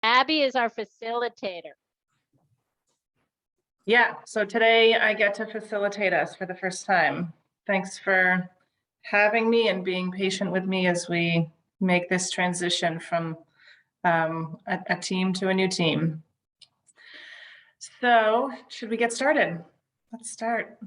Abby is our facilitator. Yeah, so today I get to facilitate us for the first time. Thanks for having me and being patient with me as we make this transition from a team to a new team. So should we get started? Let's start.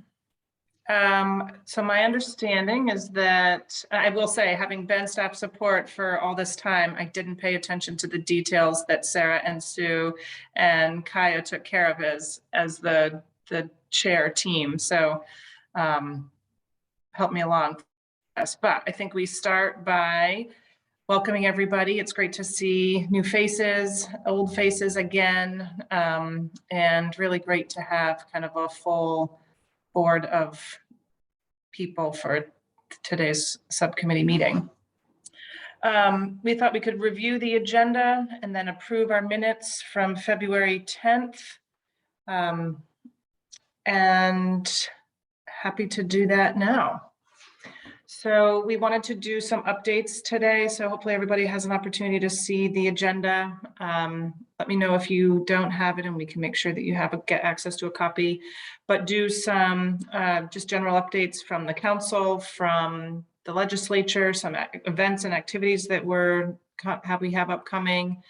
So my understanding is that, I will say, having been staff support for all this time, I didn't pay attention to the details that Sarah and Sue and Kaya took care of as the chair team. So help me along. Yes, but I think we start by welcoming everybody. It's great to see new faces, old faces again, and really great to have kind of a full board of people for today's subcommittee meeting. We thought we could review the agenda and then approve our minutes from February 10th. And happy to do that now. So we wanted to do some updates today. So hopefully everybody has an opportunity to see the agenda. Let me know if you don't have it and we can make sure that you get access to a copy, but do some just general updates from the council, from the legislature, some events and activities that we have upcoming,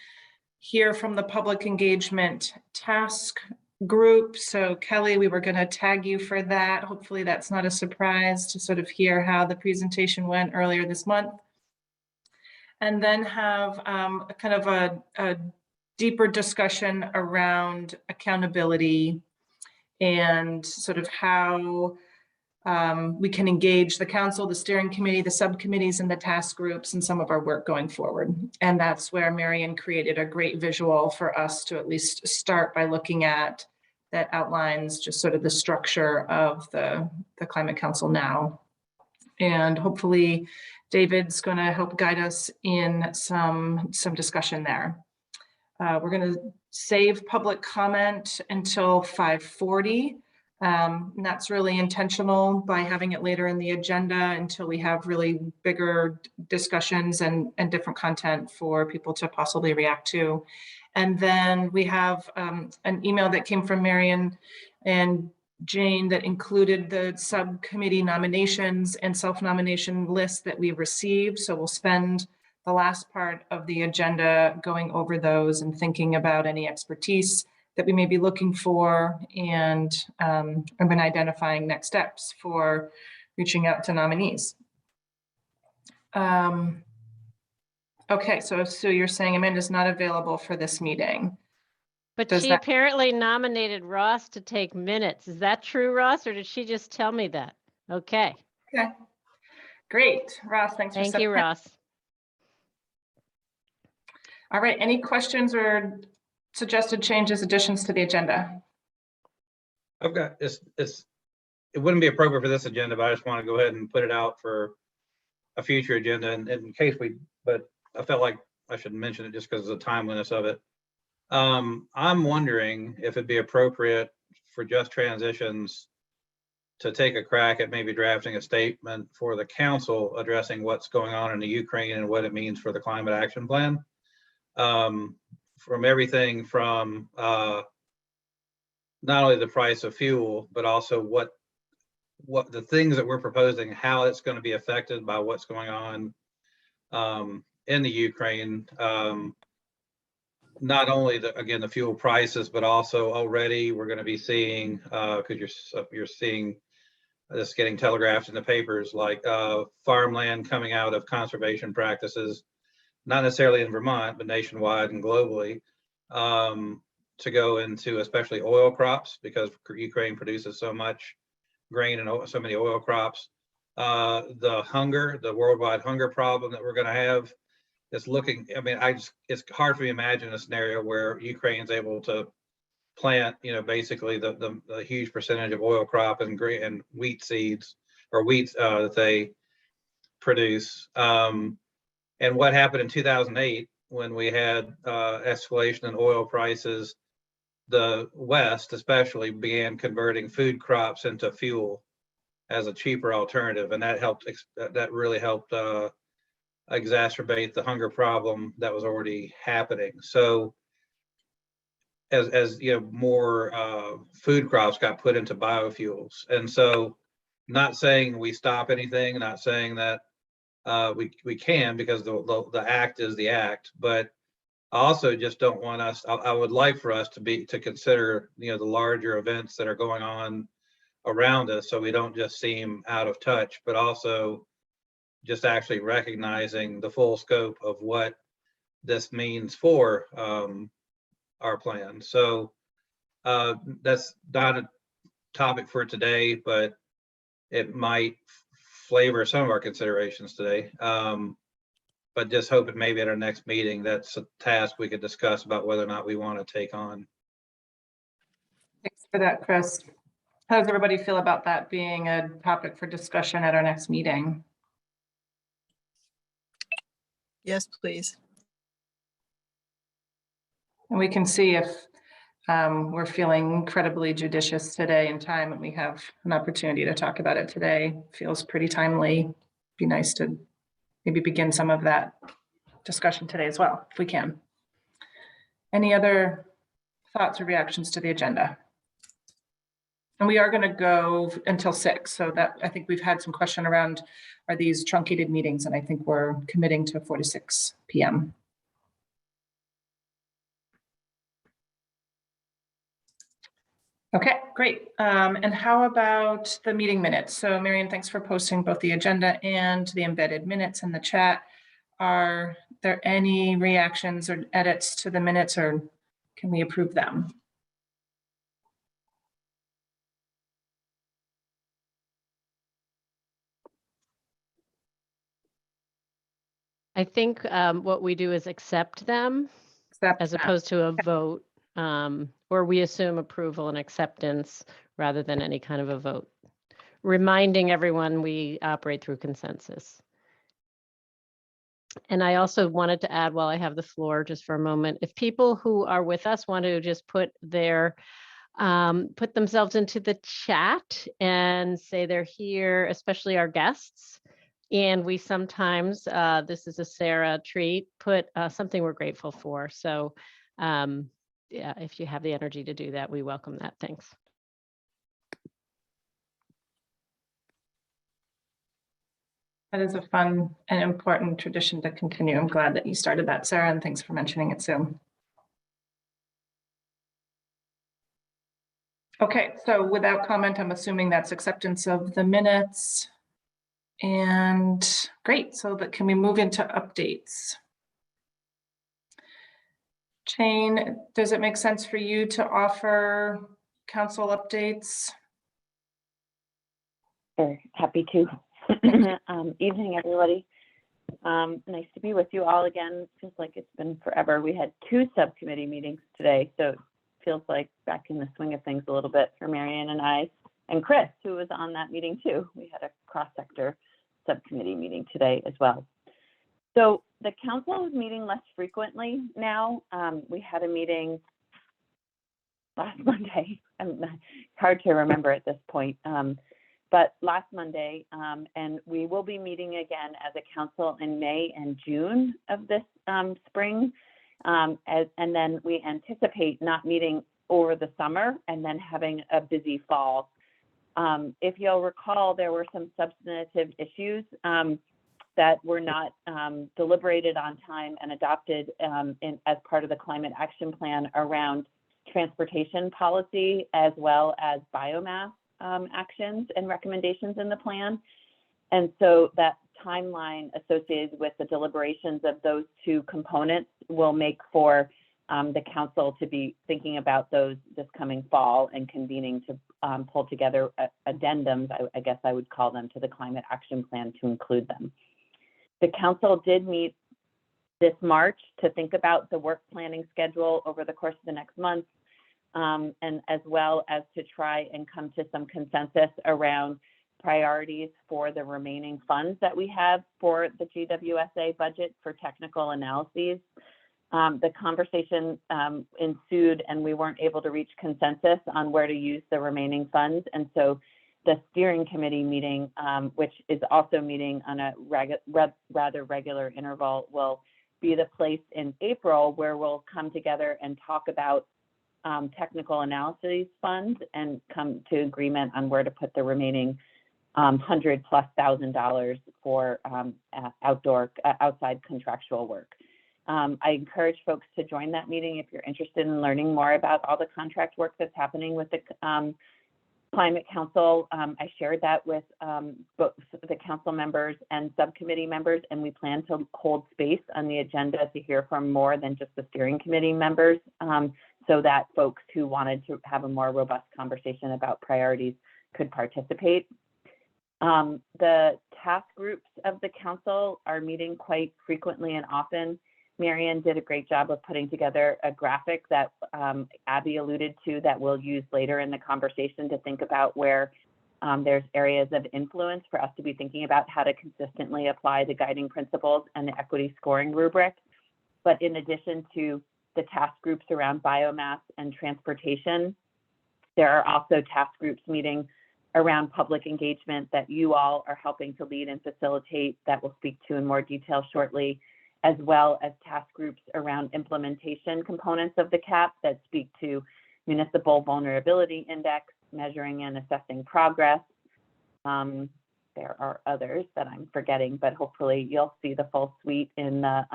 hear from the public engagement task group. So Kelly, we were going to tag you for that. Hopefully that's not a surprise to sort of hear how the presentation went earlier this month. And then have a kind of a deeper discussion around accountability and sort of how we can engage the council, the steering committee, the subcommittees, and the task groups in some of our work going forward. And that's where Marion created a great visual for us to at least start by looking at, that outlines just sort of the structure of the Climate Council now. And hopefully David's going to help guide us in some discussion there. We're going to save public comment until 5:40. And that's really intentional by having it later in the agenda until we have really bigger discussions and different content for people to possibly react to. And then we have an email that came from Marion and Jane that included the subcommittee nominations and self-nomination list that we received. So we'll spend the last part of the agenda going over those and thinking about any expertise that we may be looking for, and I've been identifying next steps for reaching out to nominees. Okay, so Sue, you're saying Amanda's not available for this meeting. But she apparently nominated Ross to take minutes. Is that true, Ross, or did she just tell me that? Okay. Okay, great. Ross, thanks for Thank you, Ross. All right, any questions or suggested changes, additions to the agenda? I've got it wouldn't be appropriate for this agenda, but I just want to go ahead and put it out for a future agenda, and in case but I felt like I should mention it just because of the timeliness of it. I'm wondering if it'd be appropriate for Just Transitions to take a crack at maybe drafting a statement for the council addressing what's going on in the Ukraine and what it means for the climate action plan. From everything from not only the price of fuel, but also what the things that we're proposing, how it's going to be affected by what's going on in the Ukraine. Not only the fuel prices, but also already we're going to be seeing, because you're seeing this getting telegraphed in the papers, like farmland coming out of conservation practices, not necessarily in Vermont, but nationwide and globally, to go into especially oil crops, because Ukraine produces so much grain and so many oil crops. The worldwide hunger problem that we're going to have is looking, I mean, it's hard for me to imagine a scenario where Ukraine's able to plant, basically the huge percentage of oil crop and grain and wheat seeds or wheat that they produce. And what happened in 2008 when we had escalation in oil prices, the West especially began converting food crops into fuel as a cheaper alternative, and that really helped exacerbate the hunger problem that was already happening. So as you know, more food crops got put into biofuels. And so, not saying we stop anything, not saying that we can, because the act is the act, but I also just don't want us, I would like for us to consider, you know, the larger events that are going on around us, so we don't just seem out of touch, but also just actually recognizing the full scope of what this means for our plan. So that's not a topic for today, but it might flavor some of our considerations today. But just hoping maybe at our next meeting, that's a task we could discuss about whether or not we want to take on. Thanks for that, Chris. How does everybody feel about that being a topic for discussion at our next meeting? Yes, please. And we can see if we're feeling incredibly judicious today in time, and we have an opportunity to talk about it today. Feels pretty timely. Be nice to maybe begin some of that discussion today as well, if we can. Any other thoughts or reactions to the agenda? And we are going to go until 6, so that I think we've had some question around, are these truncated meetings? And I think we're committing to 4 to 6 p.m. Okay, great. And how about the meeting minutes? So Marion, thanks for posting both the agenda and the embedded minutes in the chat. Are there any reactions or edits to the minutes, or can we approve them? I think what we do is accept them as opposed to a vote, or we assume approval and acceptance rather than any kind of a vote. Reminding everyone we operate through consensus. And I also wanted to add, while I have the floor just for a moment, if people who are with us want to just put themselves into the chat and say they're here, especially our guests. And we sometimes, this is a Sarah treat, put something we're grateful for. So yeah, if you have the energy to do that, we welcome that. Thanks. That is a fun and important tradition to continue. I'm glad that you started that, Sarah, and thanks for mentioning it soon. Okay, so without comment, I'm assuming that's acceptance of the minutes. And great, so that can we move into updates? Jane, does it make sense for you to offer council updates? Sure, happy to. Evening, everybody. Nice to be with you all again. Feels like it's been forever. We had 2 subcommittee meetings today, so it feels like back in the swing of things a little bit for Marianne and I, and Chris, who was on that meeting too. We had a cross-sector subcommittee meeting today as well. So the council is meeting less frequently now. We had a meeting last Monday. Hard to remember at this point. But last Monday, and we will be meeting again as a council in May and June of this spring. And then we anticipate not meeting over the summer and then having a busy fall. If you'll recall, there were some substantive issues that were not deliberated on time and adopted as part of the climate action plan around transportation policy, as well as biomass actions and recommendations in the plan. And so that timeline associated with the deliberations of those 2 components will make for the council to be thinking about those this coming fall and convening to pull together addendums, I guess I would call them, to the climate action plan to include them. The council did meet this March to think about the work planning schedule over the course of the next month, and as well as to try and come to some consensus around priorities for the remaining funds that we have for the GWSA budget for technical analyses. The conversation ensued, and we weren't able to reach consensus on where to use the remaining funds. And so the steering committee meeting, which is also meeting on a rather regular interval, will be the place in April where we'll come together and talk about technical analysis fund and come to agreement on where to put the remaining $100,000+ for outside contractual work. I encourage folks to join that meeting if you're interested in learning more about all the contract work that's happening with the Climate Council. I shared that with both the council members and subcommittee members, and we plan to hold space on the agenda to hear from more than just the steering committee members, so that folks who wanted to have a more robust conversation about priorities could participate. The task groups of the council are meeting quite frequently and often. Marianne did a great job of putting together a graphic that Abby alluded to that we'll use later in the conversation to think about where there's areas of influence for us to be thinking about how to consistently apply the guiding principles and the equity scoring rubric. But in addition to the task groups around biomass and transportation, there are also task groups meeting around public engagement that you all are helping to lead and facilitate that we'll speak to in more detail shortly, as well as task groups around implementation components of the CAP that speak to municipal vulnerability index, measuring and assessing progress. There are others that I'm forgetting, but hopefully you'll see the full suite in the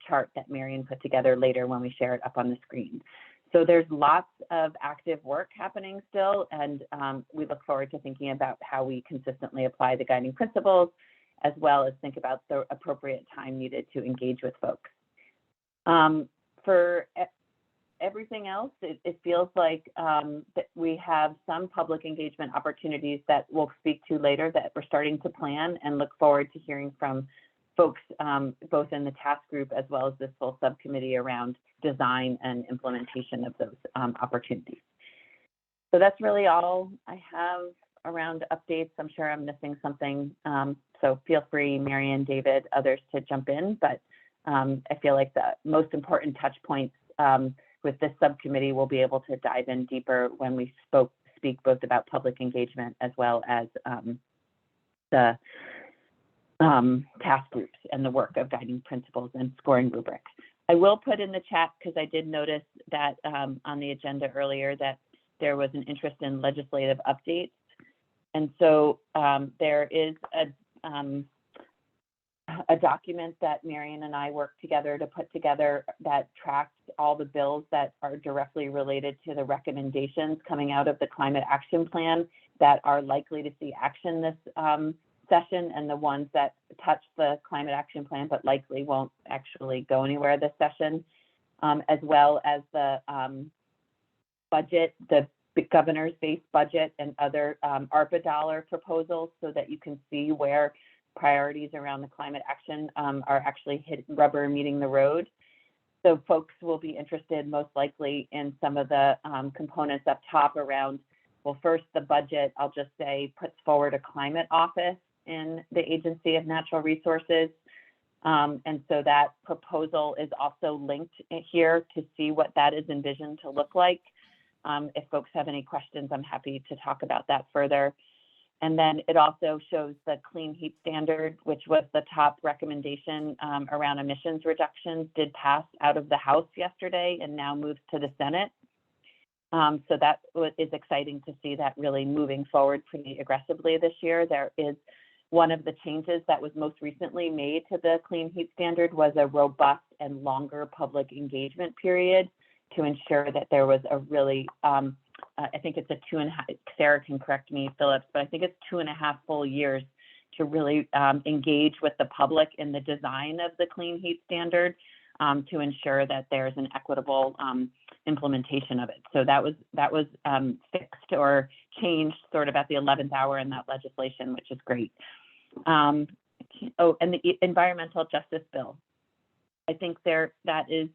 chart that Marion put together later when we share it up on the screen. So there's lots of active work happening still, and we look forward to thinking about how we consistently apply the guiding principles, as well as think about the appropriate time needed to engage with folks. For everything else, it feels like that we have some public engagement opportunities that we'll speak to later that we're starting to plan, and look forward to hearing from folks both in the task group as well as this full subcommittee around design and implementation of those opportunities. So that's really all I have around updates. I'm sure I'm missing something. So feel free, Marianne, David, others to jump in, but I feel like the most important touch points with this subcommittee we'll be able to dive in deeper when we speak both about public engagement as well as the task groups and the work of guiding principles and scoring rubrics. I will put in the chat, because I did notice that on the agenda earlier that there was an interest in legislative updates. And so there is a document that Marion and I worked together to put together that tracks all the bills that are directly related to the recommendations coming out of the Climate Action Plan that are likely to see action this session, and the ones that touch the Climate Action Plan but likely won't actually go anywhere this session, as well as the budget, the governor's base budget, and other ARPA dollar proposals, so that you can see where priorities around the climate action are actually rubber meeting the road. So folks will be interested most likely in some of the components up top around, well, first the budget, I'll just say, puts forward a climate office in the Agency of Natural Resources. And so that proposal is also linked here to see what that is envisioned to look like. If folks have any questions, I'm happy to talk about that further. And then it also shows the clean heat standard, which was the top recommendation around emissions reductions, did pass out of the House yesterday and now moves to the Senate. So that is exciting to see that really moving forward pretty aggressively this year. There is one of the changes that was most recently made to the clean heat standard was a robust and longer public engagement period to ensure that there was a really, I think it's a 2.5, Sarah can correct me, Phillips, but I think it's 2.5 full years to really engage with the public in the design of the clean heat standard to ensure that there's an equitable implementation of it. So that was fixed or changed sort of at the 11th hour in that legislation, which is great. And the environmental justice bill, I think that is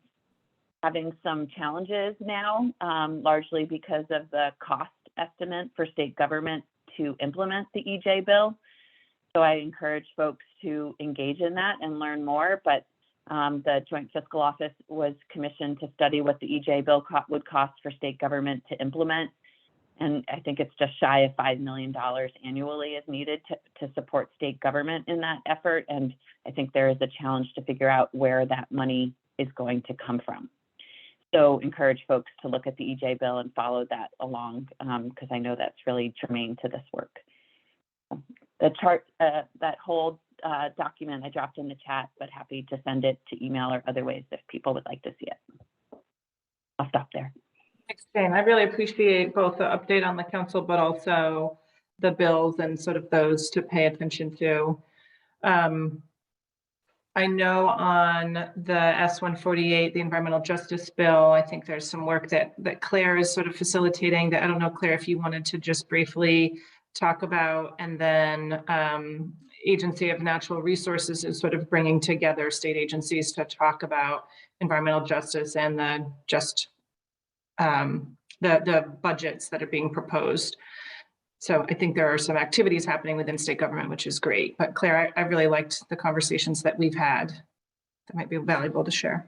having some challenges now, largely because of the cost estimate for state government to implement the EJ bill. So I encourage folks to engage in that and learn more, but the Joint Fiscal Office was commissioned to study what the EJ bill would cost for state government to implement. And I think it's just shy of $5 million annually is needed to support state government in that effort. And I think there is a challenge to figure out where that money is going to come from. So encourage folks to look at the EJ bill and follow that along, because I know that's really germane to this work. The chart, that whole document I dropped in the chat, but happy to send it to email or other ways if people would like to see it. I'll stop there. Thanks, Jane. I really appreciate both the update on the council, but also the bills and sort of those to pay attention to. I know on the S-148, the environmental justice bill, I think there's some work that Claire is sort of facilitating that I don't know, Claire, if you wanted to just briefly talk about, and then Agency of Natural Resources is sort of bringing together state agencies to talk about environmental justice and the budgets that are being proposed. So I think there are some activities happening within state government, which is great. But Claire, I really liked the conversations that we've had that might be valuable to share.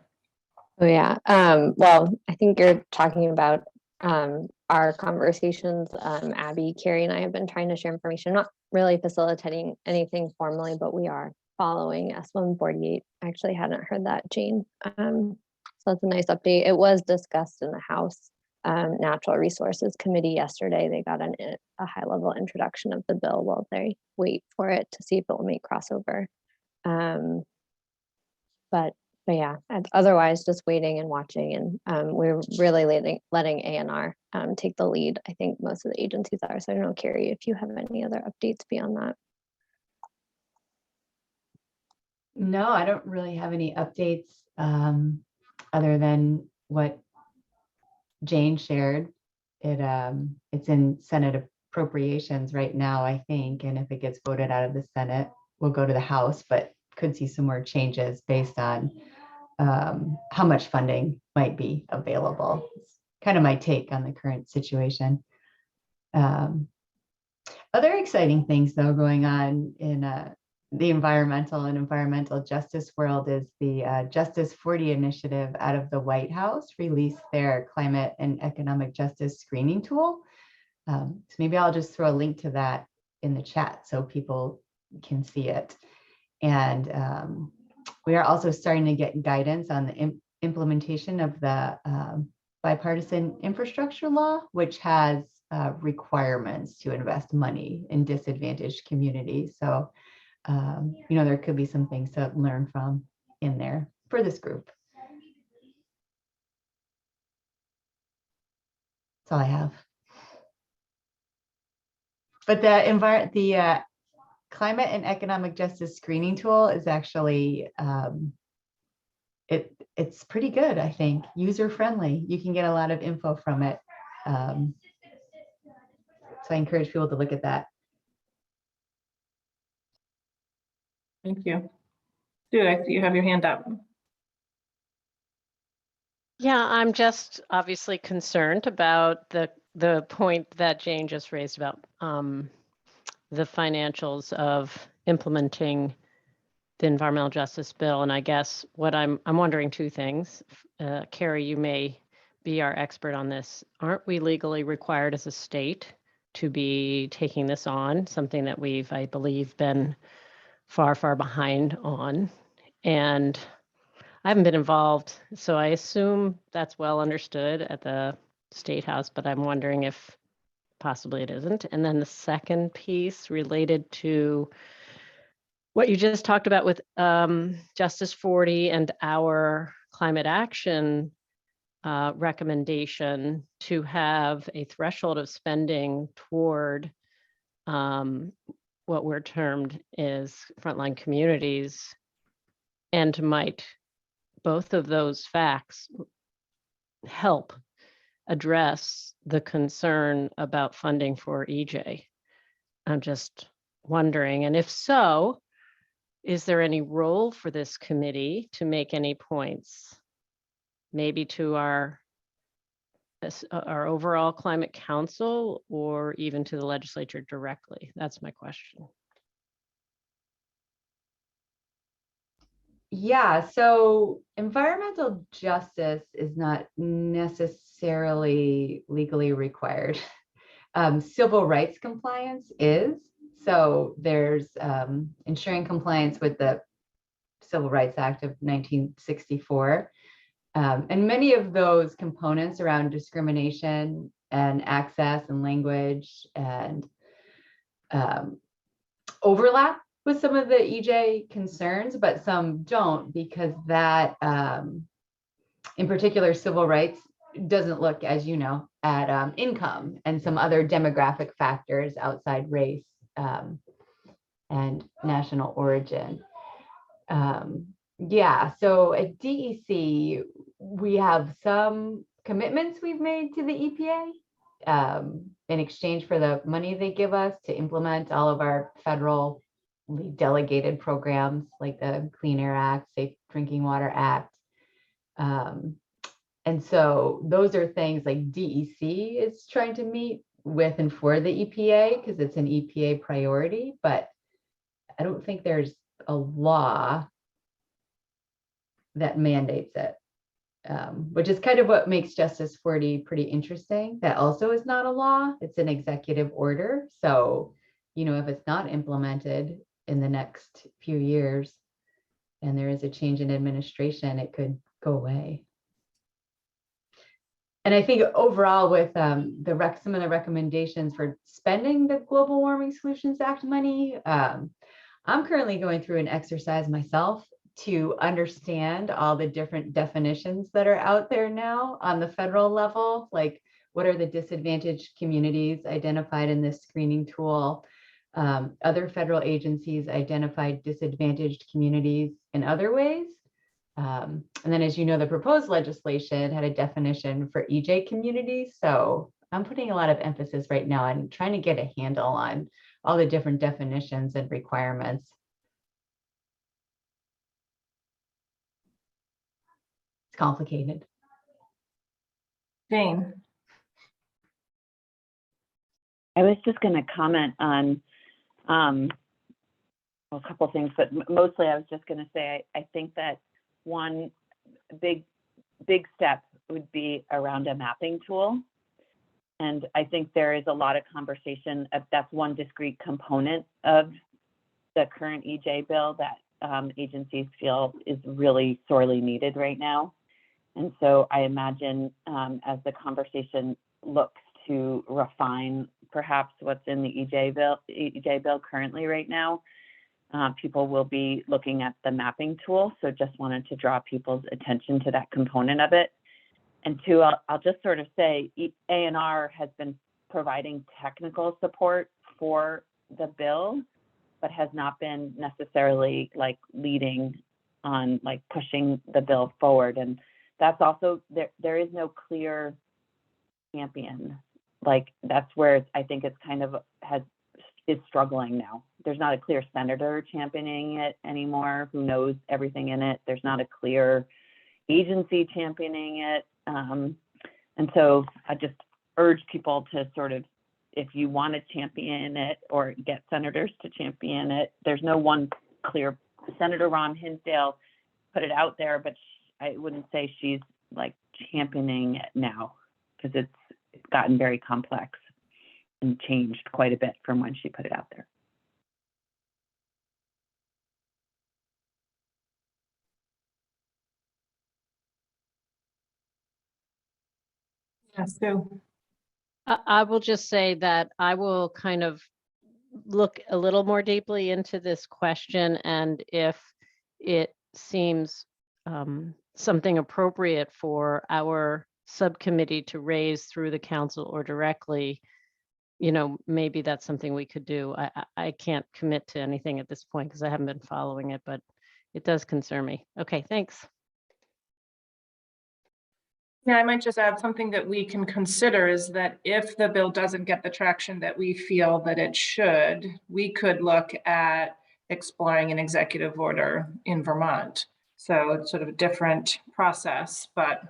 Oh yeah. Well, I think you're talking about our conversations. Abby, Carrie, and I have been trying to share information, not really facilitating anything formally, but we are following S-148. I actually hadn't heard that, Jane. So that's a nice update. It was discussed in the House Natural Resources Committee yesterday. They got a high-level introduction of the bill while they wait for it to see if it will make crossover. But yeah, otherwise just waiting and watching, and we're really letting ANR take the lead. I think most of the agencies are. So I don't know, Carrie, if you have any other updates beyond that. No, I don't really have any updates other than what Jane shared. It's in Senate appropriations right now, I think, and if it gets voted out of the Senate, we'll go to the House, but could see some more changes based on how much funding might be available. It's kind of my take on the current situation. Other exciting things, though, going on in the environmental and environmental justice world is the Justice 40 initiative out of the White House released their climate and economic justice screening tool. So maybe I'll just throw a link to that in the chat so people can see it. And we are also starting to get guidance on the implementation of the bipartisan infrastructure law, which has requirements to invest money in disadvantaged communities. So there could be some things to learn from in there for this group. That's all I have. But the climate and economic justice screening tool is actually it's pretty good, I think, user friendly. You can get a lot of info from it. So I encourage people to look at that. Thank you. Dude, I see you have your hand up. Yeah, I'm just obviously concerned about the point that Jane just raised about the financials of implementing the environmental justice bill. And I guess what I'm wondering two things. Carrie, you may be our expert on this. Aren't we legally required as a state to be taking this on? Something that we've, I believe, been far, far behind on. And I haven't been involved, so I assume that's well understood at the State House, but I'm wondering if possibly it isn't. And then the second piece related to what you just talked about with Justice 40 and our climate action recommendation to have a threshold of spending toward what we're termed is frontline communities, and might both of those facts help address the concern about funding for EJ? I'm just wondering, and if so, is there any role for this committee to make any points, maybe to our overall climate council or even to the legislature directly? That's my question. Yeah, so environmental justice is not necessarily legally required. Civil rights compliance is. So there's ensuring compliance with the Civil Rights Act of 1964. And many of those components around discrimination and access and language and overlap with some of the EJ concerns, but some don't, because that, in particular, civil rights doesn't look, as you know, at income and some other demographic factors outside race and national origin. Yeah, so at DEC, we have some commitments we've made to the EPA in exchange for the money they give us to implement all of our federally delegated programs like the Clean Air Act, Safe Drinking Water Act. And so those are things like DEC is trying to meet with and for the EPA because it's an EPA priority, but I don't think there's a law that mandates it, which is kind of what makes Justice 40 pretty interesting. That also is not a law, it's an executive order. So, you know, if it's not implemented in the next few years and there is a change in administration, it could go away. And I think overall with some of the recommendations for spending the Global Warming Solutions Act money, I'm currently going through an exercise myself to understand all the different definitions that are out there now on the federal level, like what are the disadvantaged communities identified in this screening tool? Other federal agencies identified disadvantaged communities in other ways. And then, as you know, the proposed legislation had a definition for EJ communities. So I'm putting a lot of emphasis right now on trying to get a handle on all the different definitions and requirements. It's complicated. Jane. I was just going to comment on a couple things, but mostly I was just going to say I think that one big step would be around a mapping tool. And I think there is a lot of conversation. That's one discrete component of the current EJ bill that agencies feel is really sorely needed right now. And so I imagine as the conversation looks to refine perhaps what's in the EJ bill currently right now, people will be looking at the mapping tool. So just wanted to draw people's attention to that component of it. And two, I'll just sort of say ANR has been providing technical support for the bill, but has not been necessarily like leading on like pushing the bill forward. And that's also, there is no clear champion. Like that's where I think it's kind of is struggling now. There's not a clear senator championing it anymore who knows everything in it. There's not a clear agency championing it. And so I just urge people to sort of, if you want to champion it or get senators to champion it, there's no one clear. Senator Ron Hinsdale put it out there, but I wouldn't say she's like championing it now because it's gotten very complex and changed quite a bit from when she put it out there. Yes, Sue. I will just say that I will kind of look a little more deeply into this question, and if it seems something appropriate for our subcommittee to raise through the council or directly, you know, maybe that's something we could do. I can't commit to anything at this point because I haven't been following it, but it does concern me. Okay, thanks. Yeah, I might just add something that we can consider is that if the bill doesn't get the traction that we feel that it should, we could look at exploring an executive order in Vermont. So it's sort of a different process, but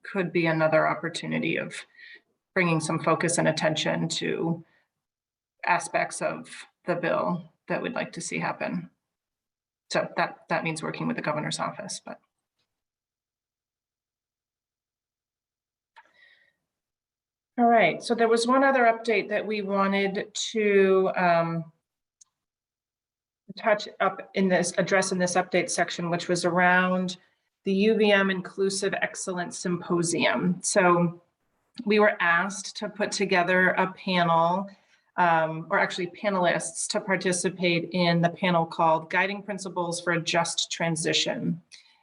could be another opportunity of bringing some focus and attention to aspects of the bill that we'd like to see happen. So that means working with the governor's office, but. All right, so there was one other update that we wanted to touch up in this, address in this update section, which was around the UVM Inclusive Excellence Symposium. So we were asked to put together a panel, or actually panelists, to participate in the panel called Guiding Principles for a Just Transition.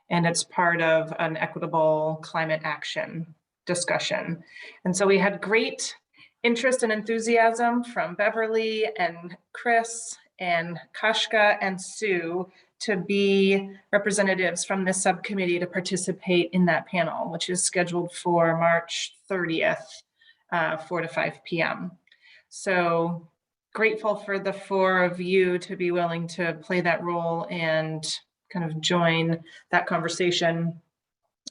And it's part of an equitable climate action discussion. And so we had great interest and enthusiasm from Beverly and Chris and Kashka and Sue to be representatives from this subcommittee to participate in that panel, which is scheduled for March 30th, 4 to 5 p.m. So grateful for the 4 of you to be willing to play that role and kind of join that conversation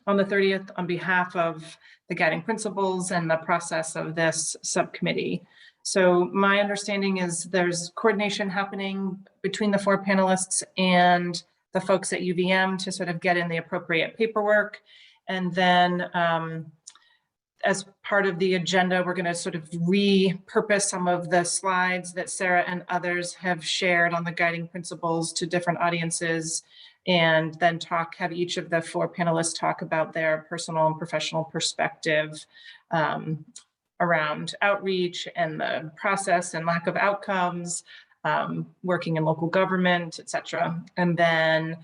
on the 30th on behalf of the guiding principles and the process of this subcommittee. So my understanding is there's coordination happening between the 4 panelists and the folks at UVM to sort of get in the appropriate paperwork. And then as part of the agenda, we're going to sort of repurpose some of the slides that Sarah and others have shared on the guiding principles to different audiences, and then have each of the 4 panelists talk about their personal and professional perspective around outreach and the process and lack of outcomes, working in local government, et cetera. And then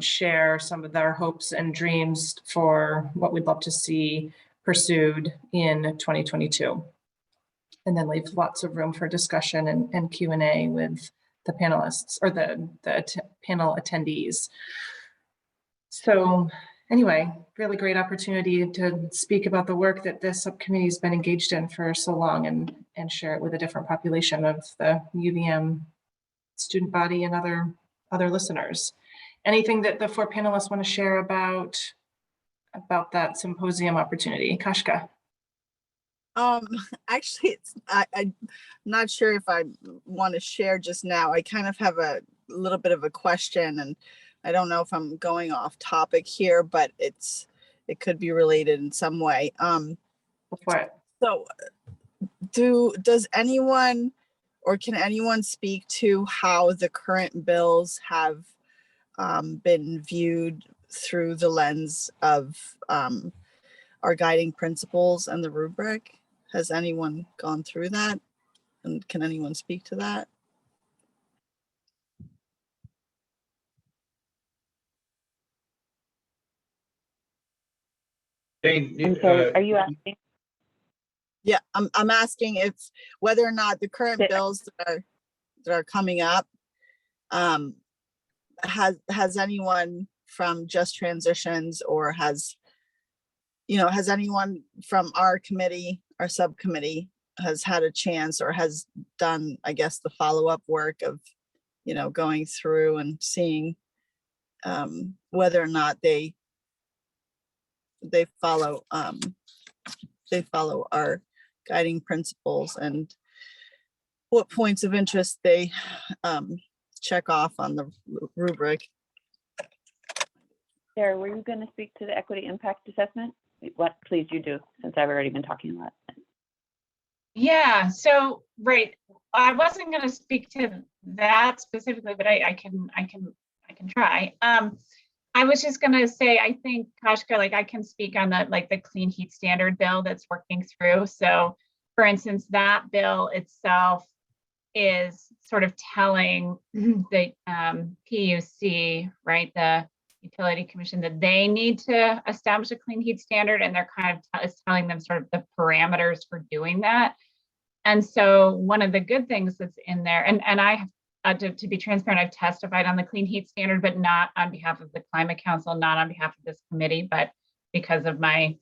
share some of their hopes and dreams for what we'd love to see pursued in 2022. And then leave lots of room for discussion and Q&A with the panelists or the panel attendees. So anyway, really great opportunity to speak about the work that this subcommittee has been engaged in for so long and share it with a different population of the UVM student body and other listeners. Anything that the 4 panelists want to share about that symposium opportunity? Kashka. Actually, I'm not sure if I want to share just now. I kind of have a little bit of a question, and I don't know if I'm going off topic here, but it could be related in some way. Before it. So does anyone or can anyone speak to how the current bills have been viewed through the lens of our guiding principles and the rubric? Has anyone gone through that? And can anyone speak to that? Jane, I'm sorry, are you asking? Yeah, I'm asking if whether or not the current bills that are coming up, has anyone from Just Transitions, or has anyone from our committee, our subcommittee, has had a chance or has done, I guess, the follow-up work of, going through and seeing whether or not they follow our guiding principles, and what points of interest they check off on the rubric. Sarah, were you going to speak to the equity impact assessment? What, please, you do, since I've already been talking a lot. Yeah, so right, I wasn't going to speak to that specifically, but I can try. I was just going to say, I think, Kashka, I can speak on the clean heat standard bill that's working through. So for instance, that bill itself is sort of telling the PUC, right, the Utility Commission, that they need to establish a clean heat standard, and they're kind of telling them sort of the parameters for doing that. And so one of the good things that's in there, and I to be transparent, I've testified on the clean heat standard, but not on behalf of the Climate Council, not on behalf of this committee, but because of my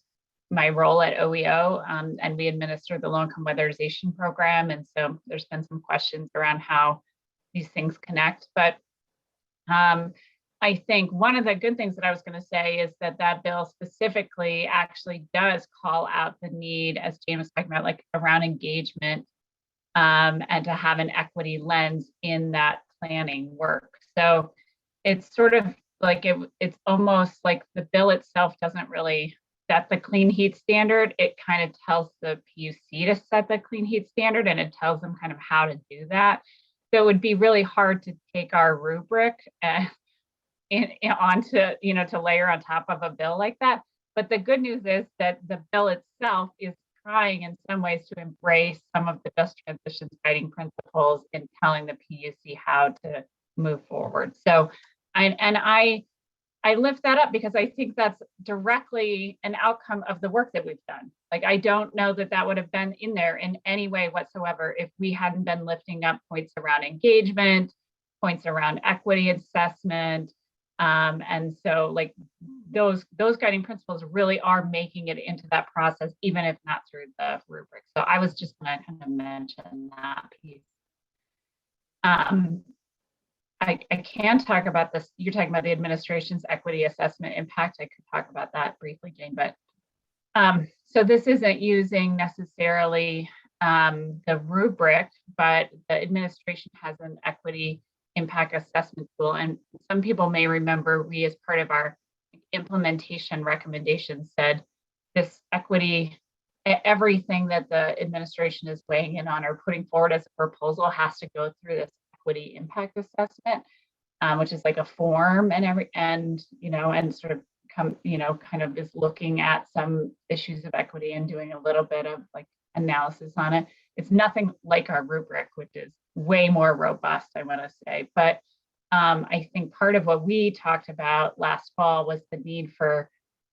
role at OEO, and we administer the low-income weatherization program. And so there's been some questions around how these things connect. But I think one of the good things that I was going to say is that bill specifically actually does call out the need, as Jane was talking about, around engagement, and to have an equity lens in that planning work. So it's sort of it's almost like the bill itself doesn't really set the clean heat standard. It kind of tells the PUC to set the clean heat standard, and it tells them kind of how to do that. So it would be really hard to take our rubric onto, to layer on top of a bill like that. But the good news is that the bill itself is trying in some ways to embrace some of the just transitions guiding principles in telling the PUC how to move forward. So, I lift that up because I think that's directly an outcome of the work that we've done. Like, I don't know that that would have been in there in any way whatsoever if we hadn't been lifting up points around engagement, points around equity assessment. And so like those guiding principles really are making it into that process, even if not through the rubric. So I was just going to kind of mention that piece. I can talk about this. You're talking about the administration's equity assessment impact. I could talk about that briefly, Jane, but so this isn't using necessarily the rubric, but the administration has an equity impact assessment tool. And some people may remember we, as part of our implementation recommendations, said this equity, everything that the administration is weighing in on or putting forward as a proposal has to go through this equity impact assessment, which is like a form and sort of kind of is looking at some issues of equity and doing a little bit of like analysis on it. It's nothing like our rubric, which is way more robust, I want to say. But I think part of what we talked about last fall was the need for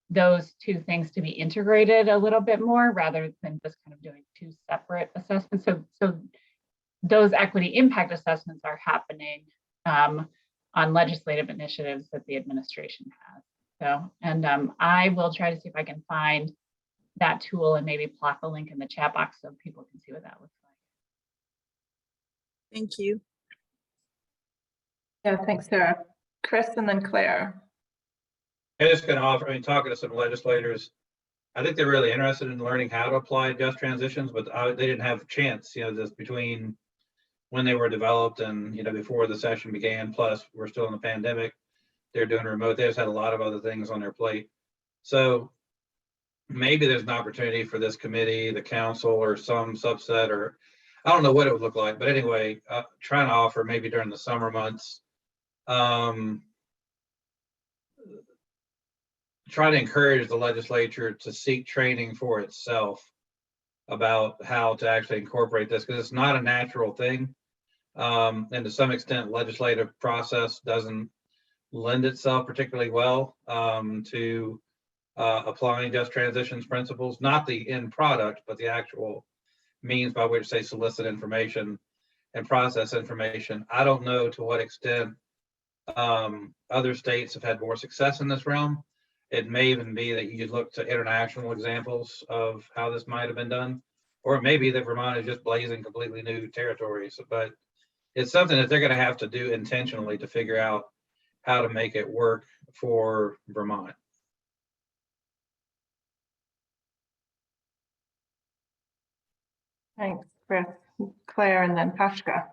those two things to be integrated a little bit more rather than just kind of doing two separate assessments. So those equity impact assessments are happening on legislative initiatives that the administration has. So, and I will try to see if I can find that tool and maybe plot the link in the chat box so people can see what that looks like. Thank you. Yeah, thanks, Sarah. Chris and then Claire. I'm just going to offer, talking to some legislators, I think they're really interested in learning how to apply just transitions, but they didn't have a chance, just between when they were developed and, before the session began, plus we're still in the pandemic, they're doing remote. They just had a lot of other things on their plate. So maybe there's an opportunity for this committee, the council, or some subset, or I don't know what it would look like, but anyway, trying to offer maybe during the summer months, try to encourage the legislature to seek training for itself about how to actually incorporate this, because it's not a natural thing. And to some extent, legislative process doesn't lend itself particularly well to applying just transitions principles, not the end product, but the actual means by which they solicit information and process information. I don't know to what extent other states have had more success in this realm. It may even be that you look to international examples of how this might have been done, or it may be that Vermont is just blazing completely new territories, but it's something that they're going to have to do intentionally to figure out how to make it work for Vermont. Thanks, Chris. Claire and then Kashka.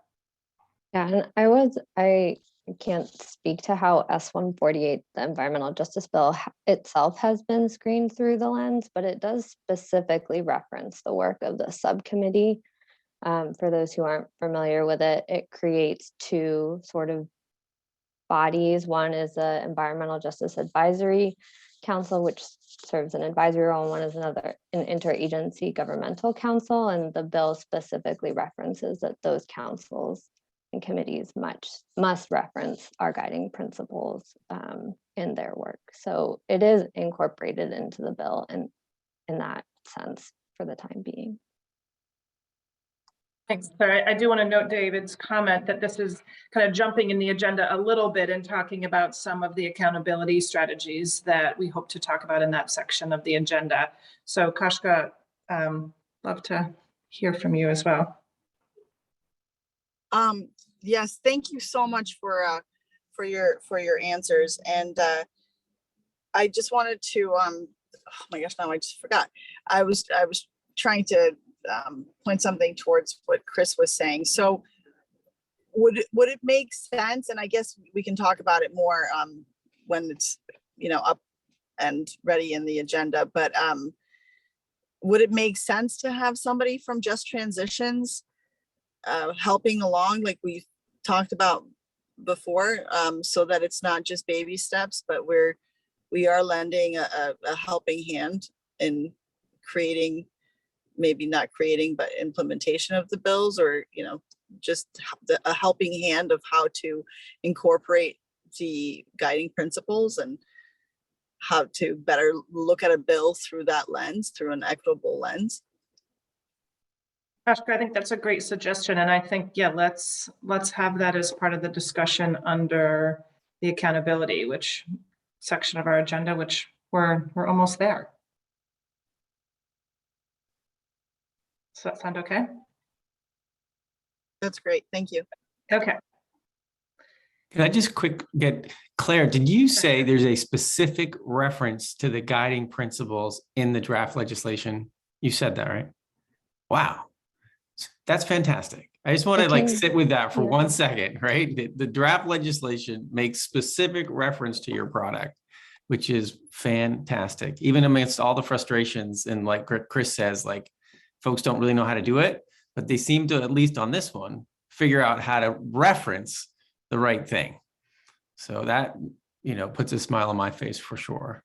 Yeah, and I can't speak to how S148, the environmental justice bill itself, has been screened through the lens, but it does specifically reference the work of the subcommittee. For those who aren't familiar with it, it creates two sort of bodies. One is the Environmental Justice Advisory Council, which serves an advisory role, and one is an interagency governmental council, and the bill specifically references that those councils and committees must reference our guiding principles in their work. So it is incorporated into the bill and in that sense for the time being. Thanks, Claire. I do want to note David's comment that this is kind of jumping in the agenda a little bit and talking about some of the accountability strategies that we hope to talk about in that section of the agenda. So Kashka, love to hear from you as well. Yes, thank you so much for your answers. And I just wanted to oh my gosh, now I just forgot. I was trying to point something towards what Chris was saying. So would it make sense, and I guess we can talk about it more when it's up and ready in the agenda, but would it make sense to have somebody from Just Transitions helping along, like we talked about before, so that it's not just baby steps, but we are lending a helping hand in creating, maybe not creating, but implementation of the bills, or, you know, just a helping hand of how to incorporate the guiding principles and how to better look at a bill through that lens, through an equitable lens. Oscar, I think that's a great suggestion. And I think, yeah, let's have that as part of the discussion under the accountability, which section of our agenda, which we're almost there. Does that sound okay? That's great. Thank you. Okay. Can I just get Claire, did you say there's a specific reference to the guiding principles in the draft legislation? You said that, right? Wow. That's fantastic. I just want to like sit with that for 1 second, right? The draft legislation makes specific reference to your product, which is fantastic. Even amidst all the frustrations, and like Chris says, like folks don't really know how to do it, but they seem to, at least on this one, figure out how to reference the right thing. So that, you know, puts a smile on my face for sure.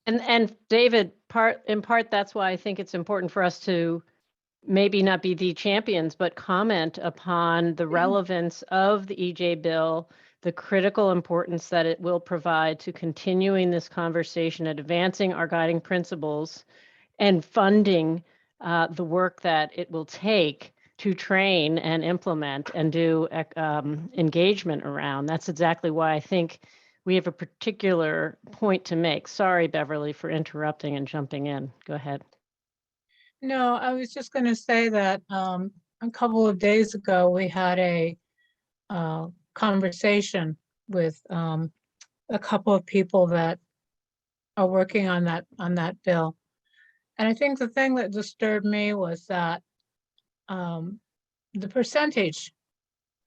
And David, in part, that's why I think it's important for us to maybe not be the champions, but comment upon the relevance of the EJ bill, the critical importance that it will provide to continuing this conversation, advancing our guiding principles, and funding the work that it will take to train and implement and do engagement around. That's exactly why I think we have a particular point to make. Sorry, Beverly, for interrupting and jumping in. Go ahead. No, I was just going to say that a couple of days ago, we had a conversation with a couple of people that are working on that bill. And I think the thing that disturbed me was that the percentage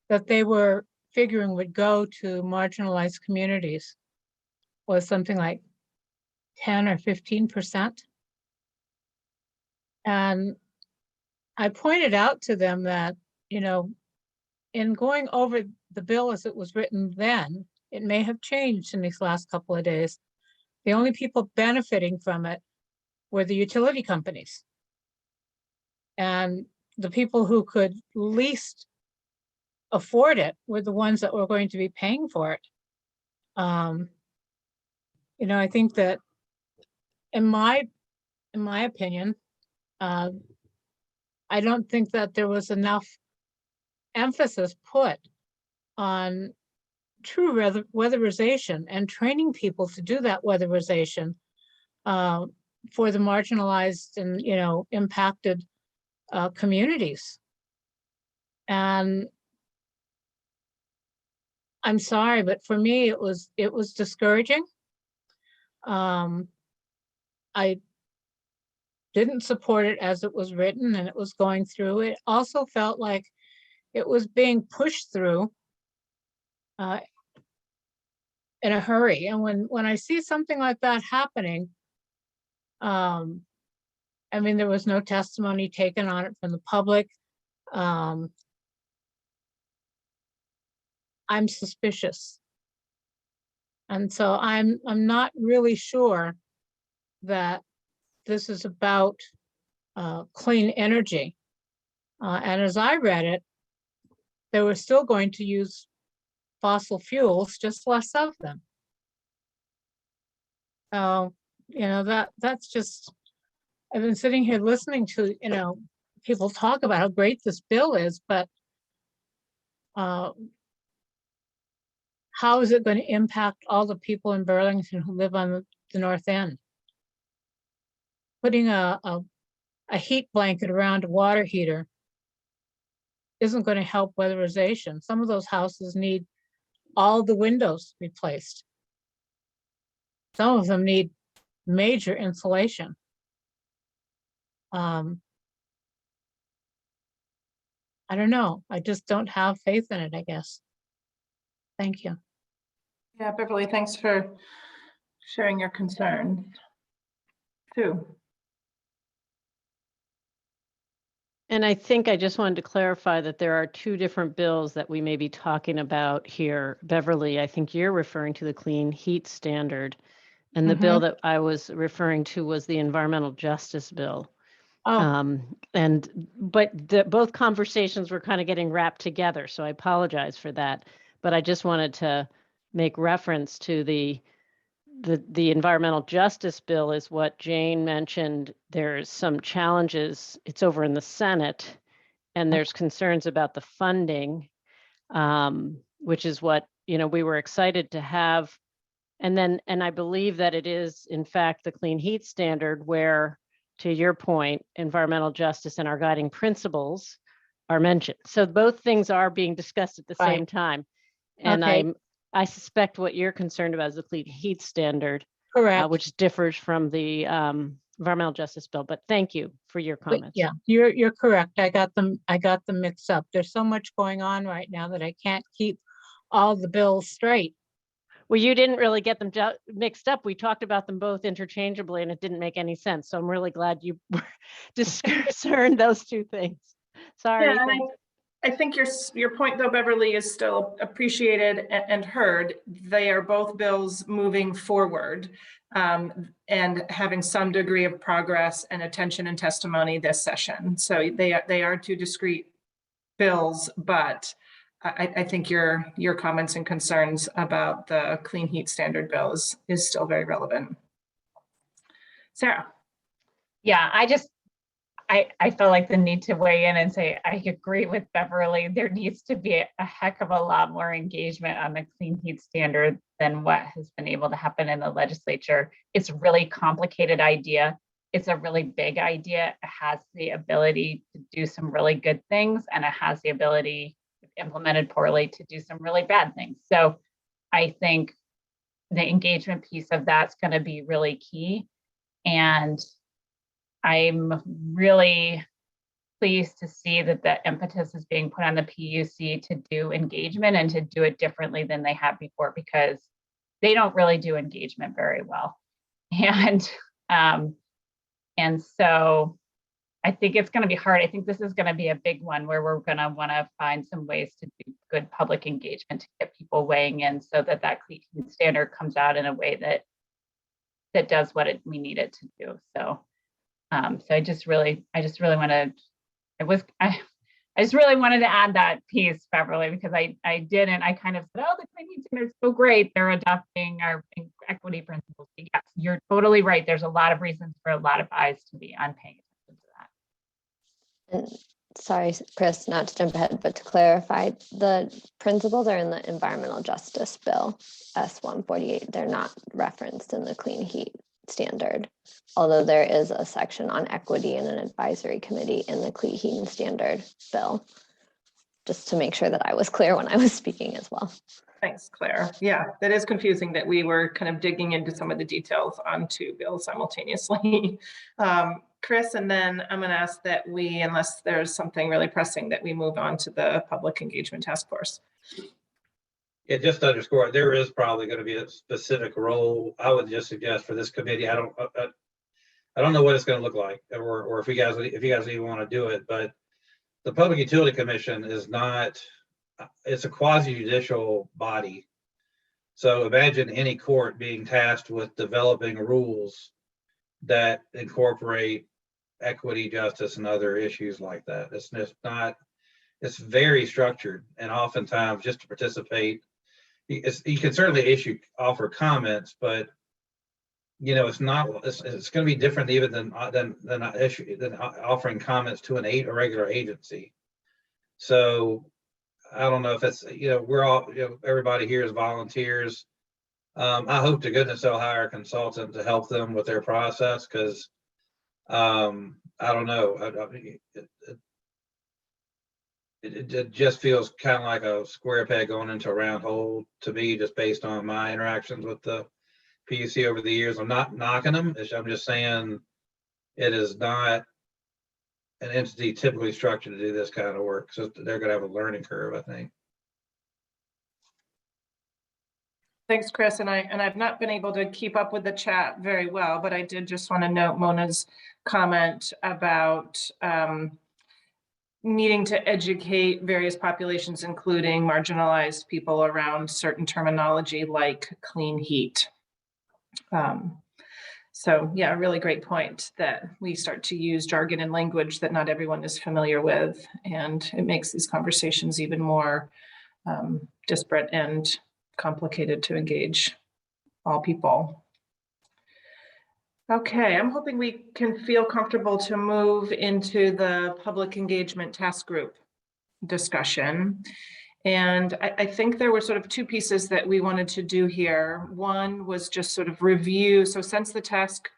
that they were figuring would go to marginalized communities was something like 10 or 15%. And I pointed out to them that, you know, in going over the bill as it was written then, it may have changed in these last couple of days. The only people benefiting from it were the utility companies. And the people who could least afford it were the ones that were going to be paying for it. You know, I think that in my opinion, I don't think that there was enough emphasis put on true weatherization and training people to do that weatherization for the marginalized and, you know, impacted communities. And I'm sorry, but for me, it was discouraging. I didn't support it as it was written and it was going through. It also felt like it was being pushed through in a hurry. And when I see something like that happening, I mean, there was no testimony taken on it from the public. I'm suspicious. And so I'm not really sure that this is about clean energy. And as I read it, they were still going to use fossil fuels, just less of them. You know, that's just, I've been sitting here listening to, you know, people talk about how great this bill is, but how is it going to impact all the people in Burlington who live on the north end? Putting a heat blanket around a water heater isn't going to help weatherization. Some of those houses need all the windows replaced. Some of them need major insulation. I don't know. I just don't have faith in it, I guess. Thank you. Yeah, Beverly, thanks for sharing your concern. Sue. And I think I just wanted to clarify that there are two different bills that we may be talking about here. Beverly, I think you're referring to the clean heat standard. And the bill that I was referring to was the environmental justice bill. Oh, But both conversations were kind of getting wrapped together, so I apologize for that. But I just wanted to make reference to the environmental justice bill is what Jane mentioned. There's some challenges. It's over in the Senate, and there's concerns about the funding, which is what, we were excited to have. And I believe that it is, in fact, the clean heat standard where, to your point, environmental justice and our guiding principles are mentioned. So both things are being discussed at the same Right. time. And Okay. I suspect what you're concerned about is the clean heat standard, correct. which differs from the environmental justice bill. But thank you for your But comments. yeah, you're correct. I got them mixed up. There's so much going on right now that I can't keep all the bills straight. Well, you didn't really get them mixed up. We talked about them both interchangeably and it didn't make any sense. So I'm really glad you discerned those two things. Sorry. Yeah, and I think your point though, Beverly, is still appreciated and heard. They are both bills moving forward and having some degree of progress and attention and testimony this session. So they are two discrete bills, but I think your comments and concerns about the clean heat standard bill is still very relevant. Sarah. Yeah, I felt like the need to weigh in and say, I agree with Beverly. There needs to be a heck of a lot more engagement on the clean heat standard than what has been able to happen in the legislature. It's a really complicated idea. It's a really big idea. It has the ability to do some really good things, and it has the ability, if implemented poorly, to do some really bad things. So I think the engagement piece of that's going to be really key. And I'm really pleased to see that the impetus is being put on the PUC to do engagement and to do it differently than they have before, because they don't really do engagement very well. And so I think it's going to be hard. I think this is going to be a big one where we're going to want to find some ways to do good public engagement to get people weighing in so that clean heat standard comes out in a way that does what we need it to do. So I just really wanted to add that piece, Beverly, because I kind of said, oh, the clean heat standard is so great. They're adopting our equity principles. Yes, you're totally right. There's a lot of reasons for a lot of eyes to be on paying attention to that. And sorry, Chris, not to jump ahead, but to clarify, the principles are in the environmental justice bill, S-148. They're not referenced in the clean heat standard, although there is a section on equity and an advisory committee in the clean heat standard bill, just to make sure that I was clear when I was speaking as well. Thanks, Claire. Yeah, that is confusing that we were kind of digging into some of the details on two bills simultaneously. Chris, and then I'm going to ask that we, unless there's something really pressing, that we move on to the Public Engagement Task Force. Yeah, just to underscore, there is probably going to be a specific role. I would just suggest for this committee. I don't know what it's going to look like, or if you guys even want to do it. But the Public Utility Commission is not. It's a quasi-judicial body. So imagine any court being tasked with developing rules that incorporate equity, justice, and other issues like that. It's just not. It's very structured, and oftentimes just to participate. You can certainly offer comments, but it's not. It's going to be different even than offering comments to a regular agency. So I don't know if it's we're all everybody here is volunteers. I hope to goodness they'll hire a consultant to help them with their process, because I don't know. It just feels kind of like a square peg going into a round hole to me, just based on my interactions with the PUC over the years. I'm not knocking them. I'm just saying it is not an entity typically structured to do this kind of work. So they're going to have a learning curve, I think. Thanks, Chris. And I've not been able to keep up with the chat very well, but I did just want to note Mona's comment about needing to educate various populations, including marginalized people, around certain terminology like clean heat. So yeah, a really great point that we start to use jargon and language that not everyone is familiar with, and it makes these conversations even more disparate and complicated to engage all people. Okay, I'm hoping we can feel comfortable to move into the public engagement task group discussion. And I think there were sort of two pieces that we wanted to do here. One was just sort of review. So since the task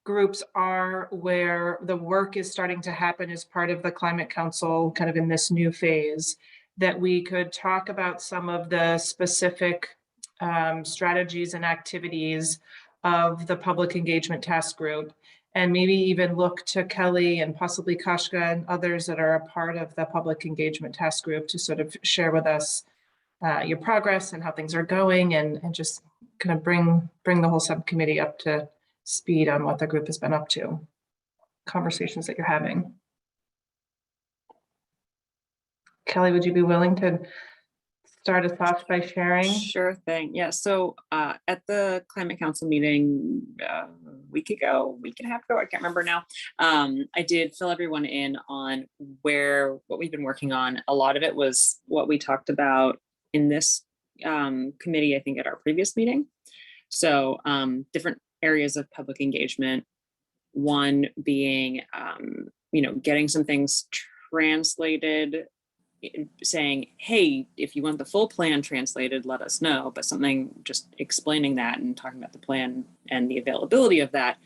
groups are where the work is starting to happen as part of the Climate Council, kind of in this new phase, that we could talk about some of the specific strategies and activities of the public engagement task group, and maybe even look to Kelly and possibly Kashka and others that are a part of the public engagement task group to sort of share with us your progress and how things are going, and just kind of bring the whole subcommittee up to speed on what the group has been up to, conversations that you're having. Kelly, would you be willing to start us off by sharing? Sure thing. Yeah. So at the Climate Council meeting a week and a half ago, I can't remember now, I did fill everyone in on what we've been working on. A lot of it was what we talked about in this committee, I think, at our previous meeting. So different areas of public engagement. One being, getting some things translated, saying, hey, if you want the full plan translated, let us know, but something just explaining that and talking about the plan and the availability of that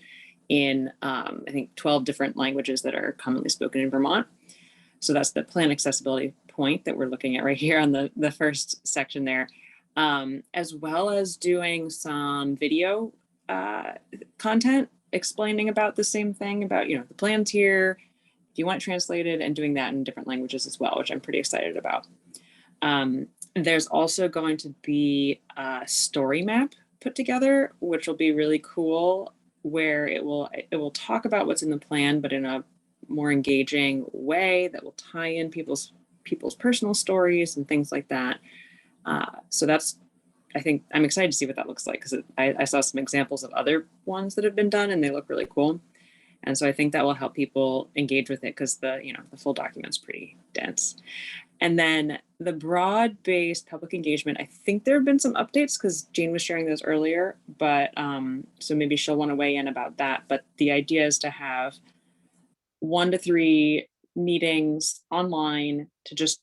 in, I think, 12 different languages that are commonly spoken in Vermont. So that's the plan accessibility point that we're looking at right here on the first section there, as well as doing some video content explaining about the same thing, about, the plan's here, if you want it translated, and doing that in different languages as well, which I'm pretty excited about. There's also going to be a story map put together, which will be really cool, where it will talk about what's in the plan, but in a more engaging way that will tie in people's personal stories and things like that. So I think I'm excited to see what that looks like, because I saw some examples of other ones that have been done and they look really cool. And so I think that will help people engage with it, because the full document's pretty dense. And then the broad-based public engagement, I think there have been some updates, because Jane was sharing those earlier, but so maybe she'll want to weigh in about that. But the idea is to have 1 to 3 meetings online to just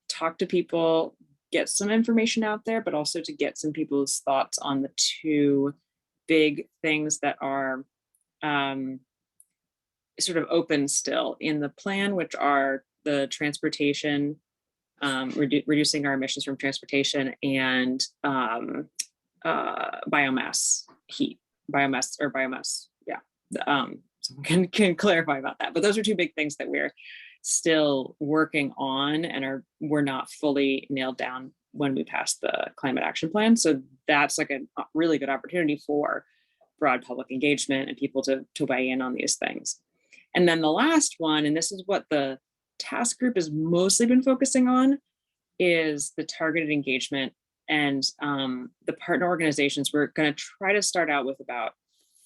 talk to people, get some information out there, but also to get some people's thoughts on the 2 big things that are sort of open still in the plan, which are the transportation, reducing our emissions from transportation, and biomass heat, biomass. Yeah. Someone can clarify about that, but those are 2 big things that we're still working on and we're not fully nailed down when we pass the climate action plan. So that's like a really good opportunity for broad public engagement and people to weigh in on these things. And then the last one, and this is what the task group has mostly been focusing on, is the targeted engagement. And the partner organizations, we're going to try to start out with about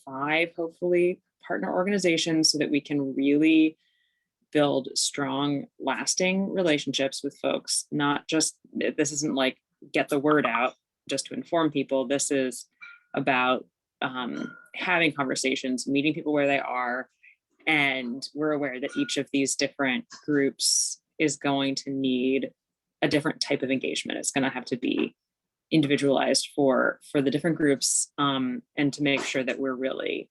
5, hopefully, partner organizations, so that we can really build strong, lasting relationships with folks. Not just, this isn't like get the word out just to inform people. This is about having conversations, meeting people where they are. And we're aware that each of these different groups is going to need a different type of engagement. It's going to have to be individualized for the different groups, and to make sure that we're really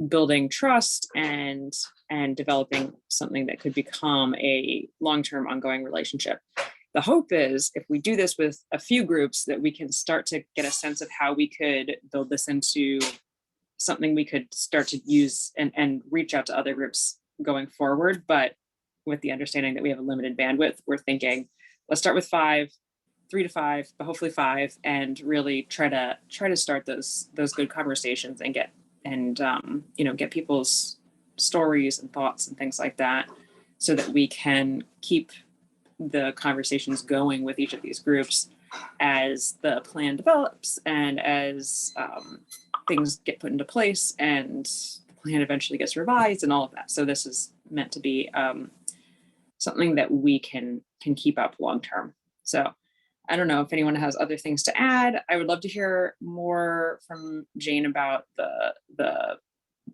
building trust and developing something that could become a long-term ongoing relationship. The hope is, if we do this with a few groups, that we can start to get a sense of how we could build this into something we could start to use and reach out to other groups going forward. But with the understanding that we have a limited bandwidth, we're thinking, let's start with 5, 3 to 5, but hopefully 5, and really try to start those good conversations and get people's stories and thoughts and things like that so that we can keep the conversations going with each of these groups as the plan develops and as things get put into place and the plan eventually gets revised and all of that. So this is meant to be something that we can keep up long term. So I don't know if anyone has other things to add. I would love to hear more from Jane about the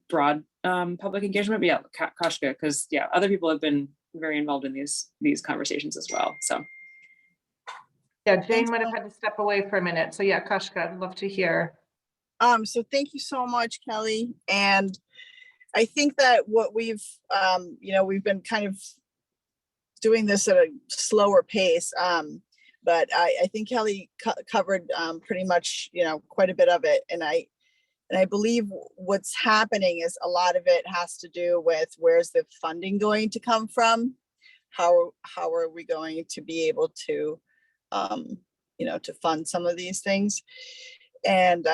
broad public engagement. But yeah, Kashka, because yeah, other people have been very involved in these conversations as well. So yeah, Jane might have had to step away for a minute. So yeah, Kashka, I'd love to hear. So thank you so much, Kelly. And I think that what we've, we've been kind of doing this at a slower pace. But I think Kelly covered pretty much, quite a bit of it. And I believe what's happening is a lot of it has to do with where's the funding going to come from? How are we going to be able to, to fund some of these things and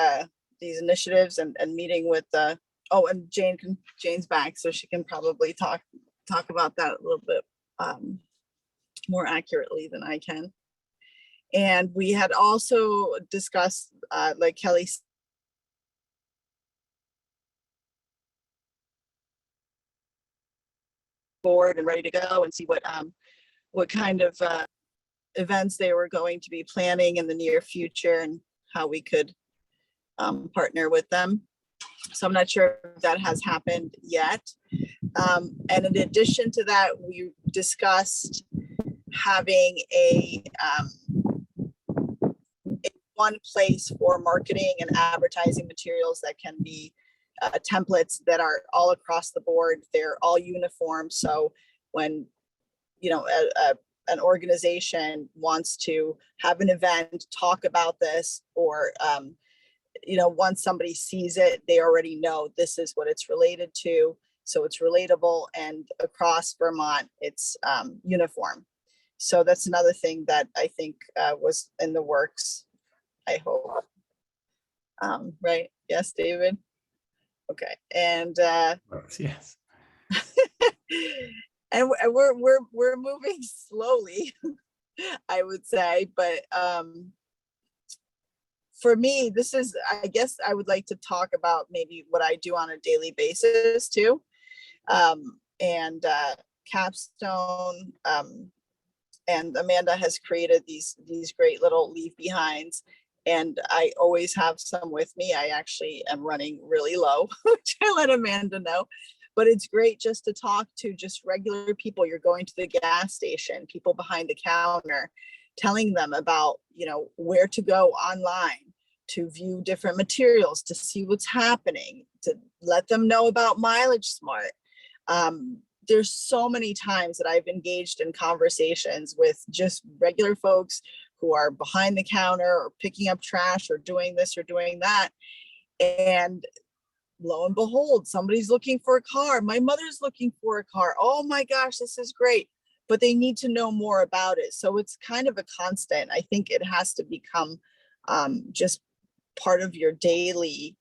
these initiatives and meeting with and Jane's back, so she can probably talk about that a little bit more accurately than I can. And we had also discussed, like Kelly said, board and ready to go and see what kind of events they were going to be planning in the near future and how we could partner with them. So I'm not sure if that has happened yet. And in addition to that, we discussed having a one place for marketing and advertising materials that can be templates that are all across the board. They're all uniform. So when, an organization wants to have an event, talk about this, or, once somebody sees it, they already know this is what it's related to. So it's relatable, and across Vermont, it's uniform. So that's another thing that I think was in the works, I hope. Right? Yes, David? Okay. And yes. and we're moving slowly, I would say, but for me, this is, I guess I would like to talk about maybe what I do on a daily basis too. And Capstone and Amanda has created these great little leave behinds, and I always have some with me. I actually am running really low, which I let Amanda know, but it's great just to talk to just regular people. You're going to the gas station, people behind the counter, telling them about, where to go online to view different materials, to see what's happening, to let them know about Mileage Smart. There's so many times that I've engaged in conversations with just regular folks who are behind the counter or picking up trash or doing this or doing that. And lo and behold, somebody's looking for a car. My mother's looking for a car. Oh my gosh, this is great. But they need to know more about it. So it's kind of a constant. I think it has to become just part of your daily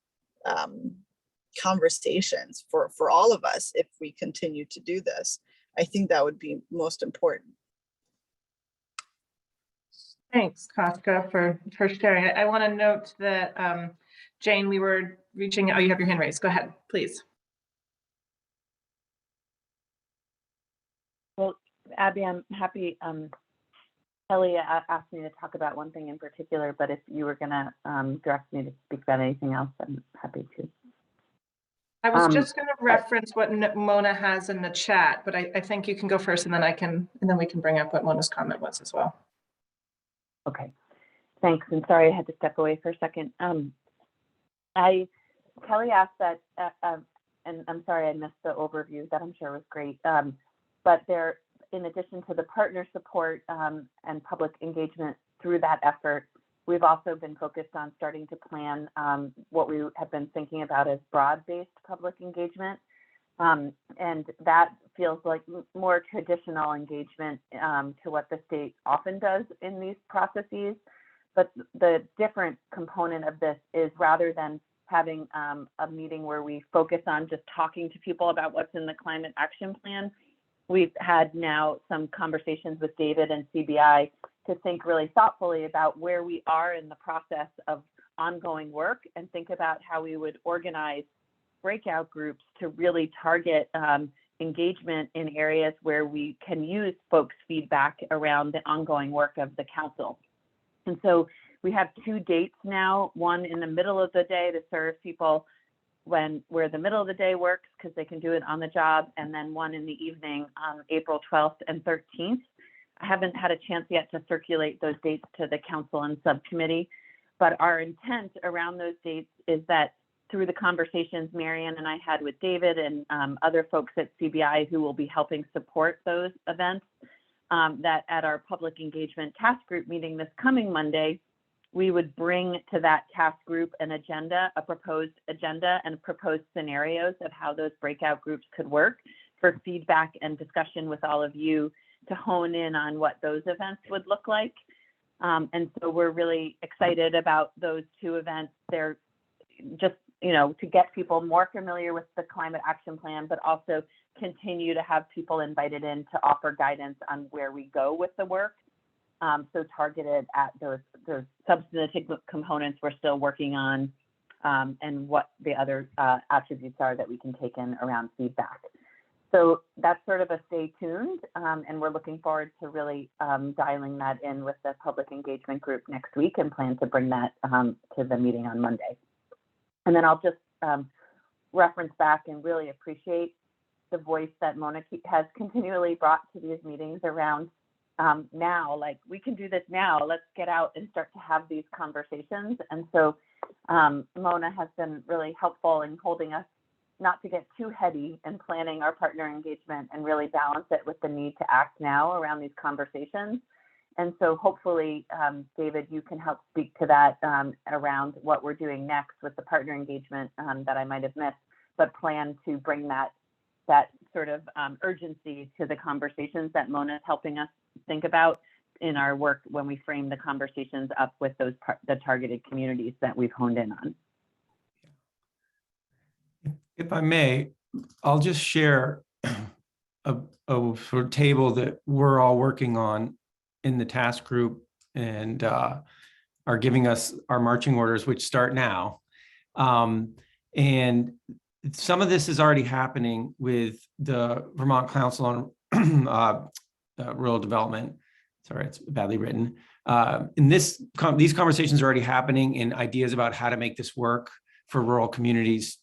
conversations for all of us. If we continue to do this, I think that would be most important. Thanks, Kafka, for sharing. I want to note that Jane, we were reaching. Oh, you have your hand raised. Go ahead, please. Well, Abby, I'm happy. Kelly asked me to talk about one thing in particular, but if you were going to direct me to speak about anything else, I'm happy to. I was just going to reference what Mona has in the chat, but I think you can go first, and then we can bring up what Mona's comment was as well. Okay, thanks. And sorry I had to step away for a second. Kelly asked that, and I'm sorry I missed the overview. That I'm sure was great. But there, in addition to the partner support and public engagement through that effort, we've also been focused on starting to plan what we have been thinking about as broad-based public engagement. And that feels like more traditional engagement to what the state often does in these processes. But the different component of this is, rather than having a meeting where we focus on just talking to people about what's in the climate action plan, we've had now some conversations with David and CBI to think really thoughtfully about where we are in the process of ongoing work and think about how we would organize breakout groups to really target engagement in areas where we can use folks' feedback around the ongoing work of the council. And so we have 2 dates now, one in the middle of the day to serve people where the middle of the day works because they can do it on the job, and then one in the evening on April 12th and 13th. I haven't had a chance yet to circulate those dates to the council and subcommittee, but our intent around those dates is that through the conversations Marianne and I had with David and other folks at CBI who will be helping support those events, that at our public engagement task group meeting this coming Monday, we would bring to that task group an agenda, a proposed agenda and proposed scenarios of how those breakout groups could work for feedback and discussion with all of you to hone in on what those events would look like. And so we're really excited about those 2 events. They're just, to get people more familiar with the climate action plan, but also continue to have people invited in to offer guidance on where we go with the work. So targeted at those substantive components we're still working on, and what the other attributes are that we can take in around feedback. So that's sort of a stay tuned, and we're looking forward to really dialing that in with the public engagement group next week and plan to bring that to the meeting on Monday. And then I'll just reference back and really appreciate the voice that Mona has continually brought to these meetings around now, like we can do this now, let's get out and start to have these conversations. And so Mona has been really helpful in holding us not to get too heady in planning our partner engagement and really balance it with the need to act now around these conversations. And so hopefully, David, you can help speak to that around what we're doing next with the partner engagement that I might have missed, but plan to bring that sort of urgency to the conversations that Mona is helping us think about in our work when we frame the conversations up with the targeted communities that we've honed in on. If I may, I'll just share a sort of table that we're all working on in the task group and are giving us our marching orders, which start now. And some of this is already happening with the Vermont Council on Rural Development. Sorry, it's badly written. These conversations are already happening in ideas about how to make this work for rural communities.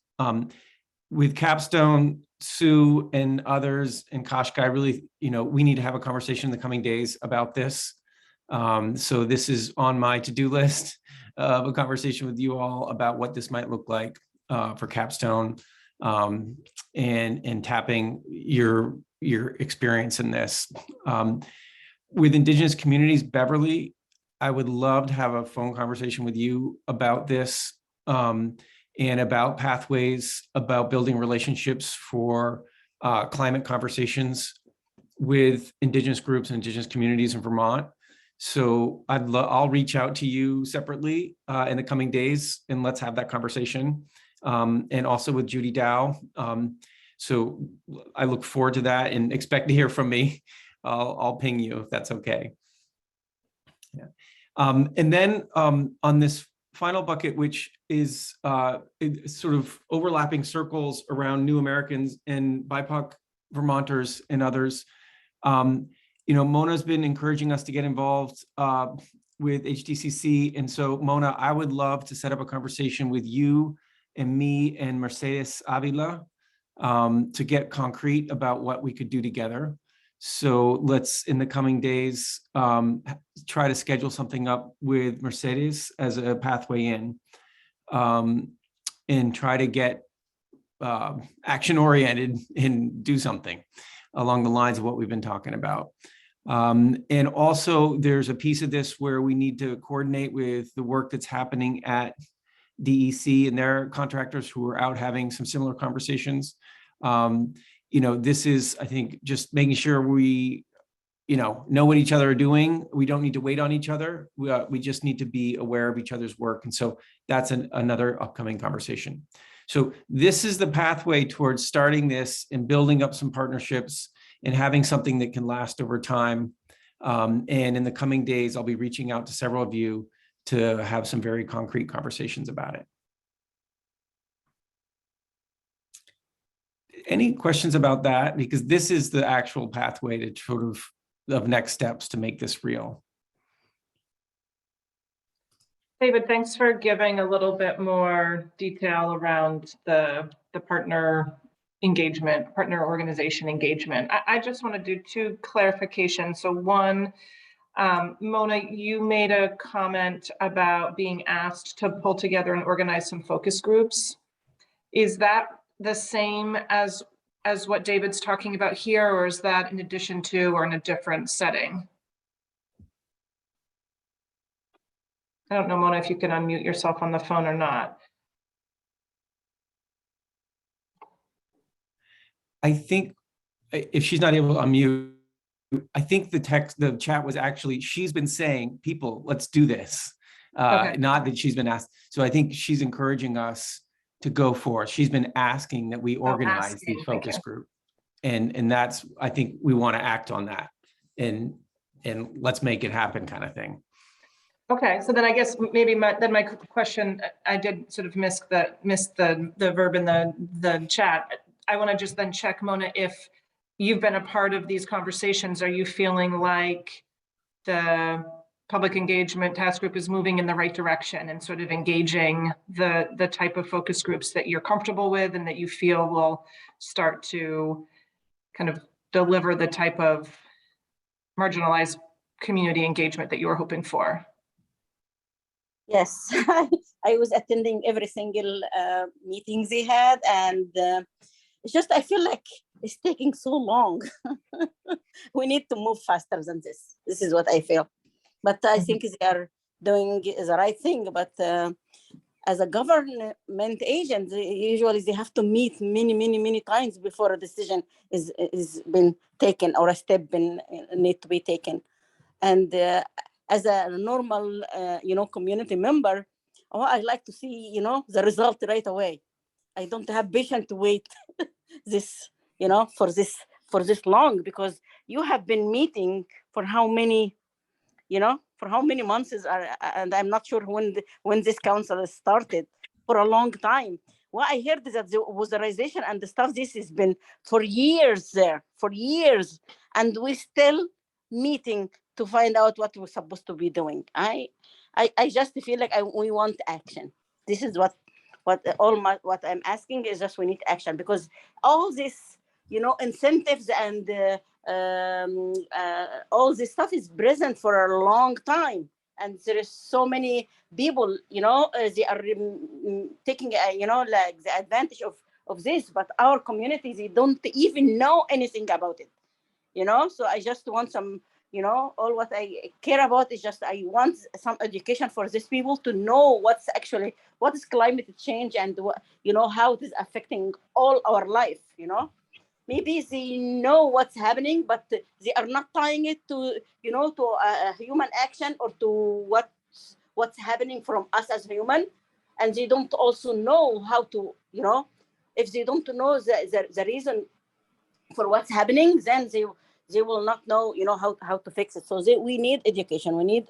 With Capstone, Sue and others and Kashkai, really, we need to have a conversation in the coming days about this. So this is on my to-do list of a conversation with you all about what this might look like for Capstone, and tapping your experience in this. With Indigenous communities, Beverly, I would love to have a phone conversation with you about this, and about pathways, about building relationships for climate conversations with Indigenous groups and Indigenous communities in Vermont. So I'll reach out to you separately in the coming days, and let's have that conversation. And also with Judy Dow. So I look forward to that and expect to hear from me. I'll ping you if that's okay. Yeah. And then on this final bucket, which is sort of overlapping circles around New Americans and BIPOC Vermonters and others. Mona's been encouraging us to get involved with HDCC. And so Mona, I would love to set up a conversation with you and me and Mercedes Avila to get concrete about what we could do together. So let's, in the coming days, try to schedule something up with Mercedes as a pathway in, and try to get action-oriented and do something along the lines of what we've been talking about. And also, there's a piece of this where we need to coordinate with the work that's happening at DEC and their contractors who are out having some similar conversations. This is, I think, just making sure we, know what each other are doing. We don't need to wait on each other. We just need to be aware of each other's work. And so that's another upcoming conversation. So this is the pathway towards starting this and building up some partnerships and having something that can last over time. And in the coming days, I'll be reaching out to several of you to have some very concrete conversations about it. Any questions about that? Because this is the actual pathway to sort of next steps to make this real. David, thanks for giving a little bit more detail around the partner engagement, partner organization engagement. I just want to do two clarifications. So one, Mona, you made a comment about being asked to pull together and organize some focus groups. Is that the same as what David's talking about here, or is that in addition to or in a different setting? I don't know, Mona, if you can unmute yourself on the phone or not. I think if she's not able to unmute, I think the chat was actually, she's been saying, people, let's do this. Okay. Not that she's been asked. So I think she's encouraging us to go for it. She's been asking that we organize these focus group. And that's, I think we want to act on that and let's make it happen kind of thing. Okay, so then I guess maybe my question, I did sort of miss the verb in the chat. I want to just then check, Mona, if you've been a part of these conversations, are you feeling like the public engagement task group is moving in the right direction and sort of engaging the type of focus groups that you're comfortable with and that you feel will start to kind of deliver the type of marginalized community engagement that you were hoping for? Yes, I was attending every single meeting they had, and it's just I feel like it's taking so long. We need to move faster than this. This is what I feel. But I think they are doing the right thing. But as a government agent, usually they have to meet many times before a decision is been taken or a step need to be taken. And as a normal, community member, I like to see, the result right away. I don't have patience to wait this, for this long, because you have been meeting for how many, months and I'm not sure when this council started, for a long time. What I heard is that the weatherization and the stuff, this has been for years there, and we still meeting to find out what we're supposed to be doing. I just feel like we want action. This is what I'm asking is just we need action, because all this, incentives and all this stuff is present for a long time. And there is so many people, they are taking, like the advantage of this, but our communities, they don't even know anything about it, So I just want some, all what I care about is just I want some education for these people to know what is climate change and what, how it is affecting all our life, Maybe they know what's happening, but they are not tying it to, to a human action or to what's happening from us as human. And they don't also know how to, if they don't know the reason for what's happening, then they will not know, how to fix it. So we need education. We need,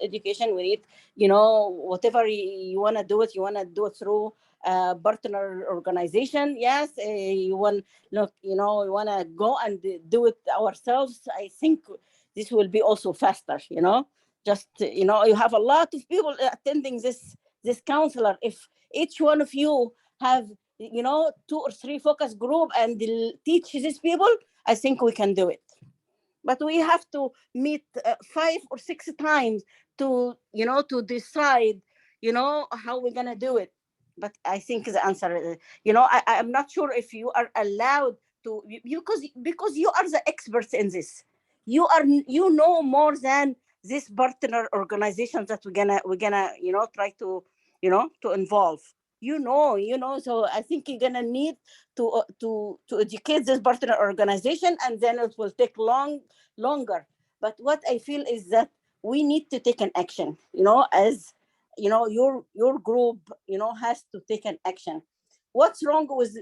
whatever you want to do it, you want to do it through partner organization. Yes, you want to go and do it ourselves. I think this will be also faster, just, you have a lot of people attending this counselor. If each one of you have, 2 or 3 focus group and teach these people, I think we can do it. But we have to meet 5 or 6 times to, to decide, how we're going to do it. But I think the answer, I'm not sure if you are allowed to, because you are the experts in this. You know more than this partner organizations that we're gonna, try to, to involve. So I think you're gonna need to educate this partner organization, and then it will take longer. But what I feel is that we need to take an action, as your group, has to take an action. What's wrong with,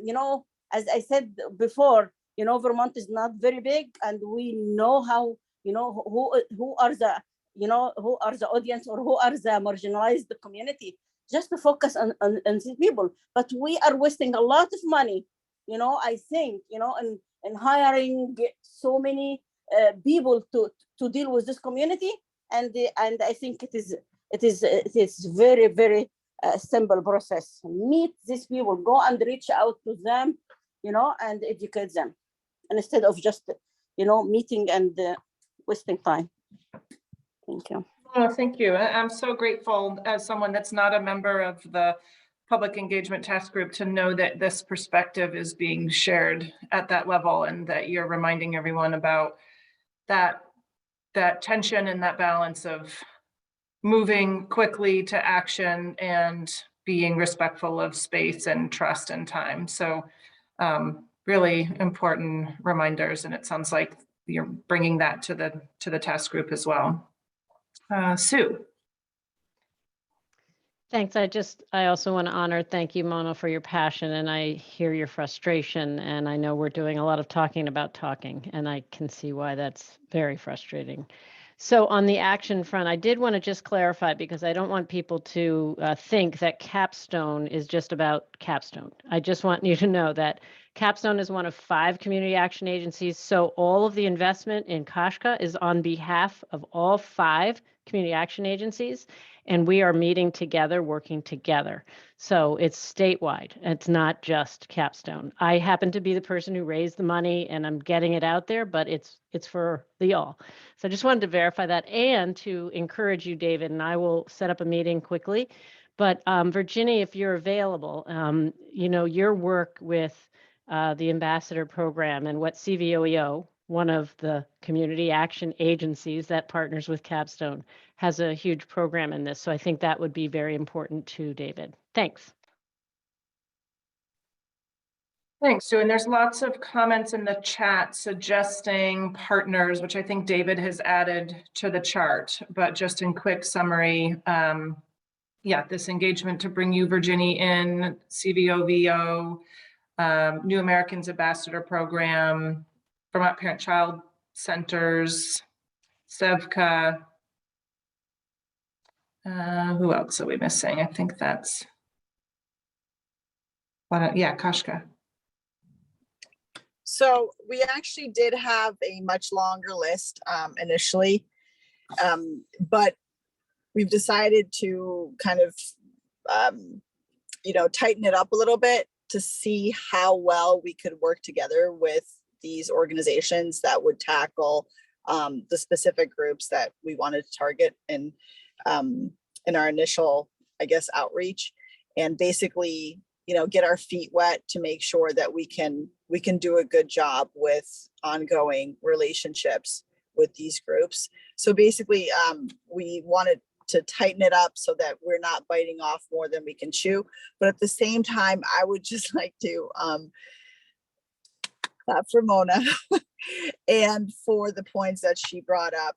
as I said before, you know, Vermont is not very big, and we know how, you know, who are the, you know, who are the audience or who are the marginalized community, just to focus on these people. But we are wasting a lot of money, you know, I think, you know, and hiring so many people to deal with this community. And I think it is very, very simple process. Meet these people, go and reach out to them, you know, and educate them, and instead of just, you know, meeting and wasting time. Thank you. Oh, thank you. I'm so grateful as someone that's not a member of the Public Engagement Task Group to know that this perspective is being shared at that level, and that you're reminding everyone about that tension and that balance of moving quickly to action and being respectful of space and trust and time. So really important reminders, and it sounds like you're bringing that to the task group as well. Sue. Thanks. I also want to thank you, Mona, for your passion, and I hear your frustration, and I know we're doing a lot of talking about talking, and I can see why that's very frustrating. So on the action front, I did want to just clarify, because I don't want people to think that Capstone is just about Capstone. I just want you to know that Capstone is one of 5 community action agencies. So all of the investment in Kashka is on behalf of all 5 community action agencies. And we are meeting together, working together. So it's statewide. It's not just Capstone. I happen to be the person who raised the money, and I'm getting it out there, but it's for the all. So I just wanted to verify that, and to encourage you, David, and I will set up a meeting quickly. But Virginia, if you're available, you know, your work with the ambassador program and what CVOEO, one of the community action agencies that partners with Capstone, has a huge program in this. So I think that would be very important too, David. Thanks. Thanks, Sue. And there's lots of comments in the chat suggesting partners, which I think David has added to the chart. But just in quick summary, yeah, this engagement to bring you, Virginia, in, CVOVO, New Americans Ambassador Program, Vermont Parent-Child Centers, SEVCA. Who else are we missing? I think that's, yeah, Kashka. So we actually did have a much longer list initially, but we've decided to kind of, you know, tighten it up a little bit to see how well we could work together with these organizations that would tackle the specific groups that we wanted to target in our initial, I guess, outreach, and basically, you know, get our feet wet to make sure that we can do a good job with ongoing relationships with these groups. So basically, we wanted to tighten it up so that we're not biting off more than we can chew. But at the same time, I would just like to clap for Mona and for the points that she brought up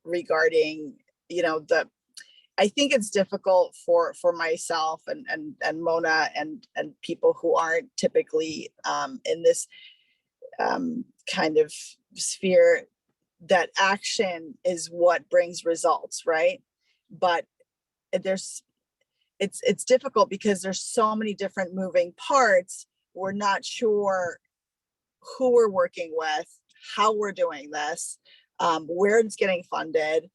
regarding, you know, I think it's difficult for myself and Mona and people who aren't typically in this kind of sphere, that action is what brings results, right? But it's difficult because there's so many different moving parts. We're not sure who we're working with, how we're doing this, where it's getting funded.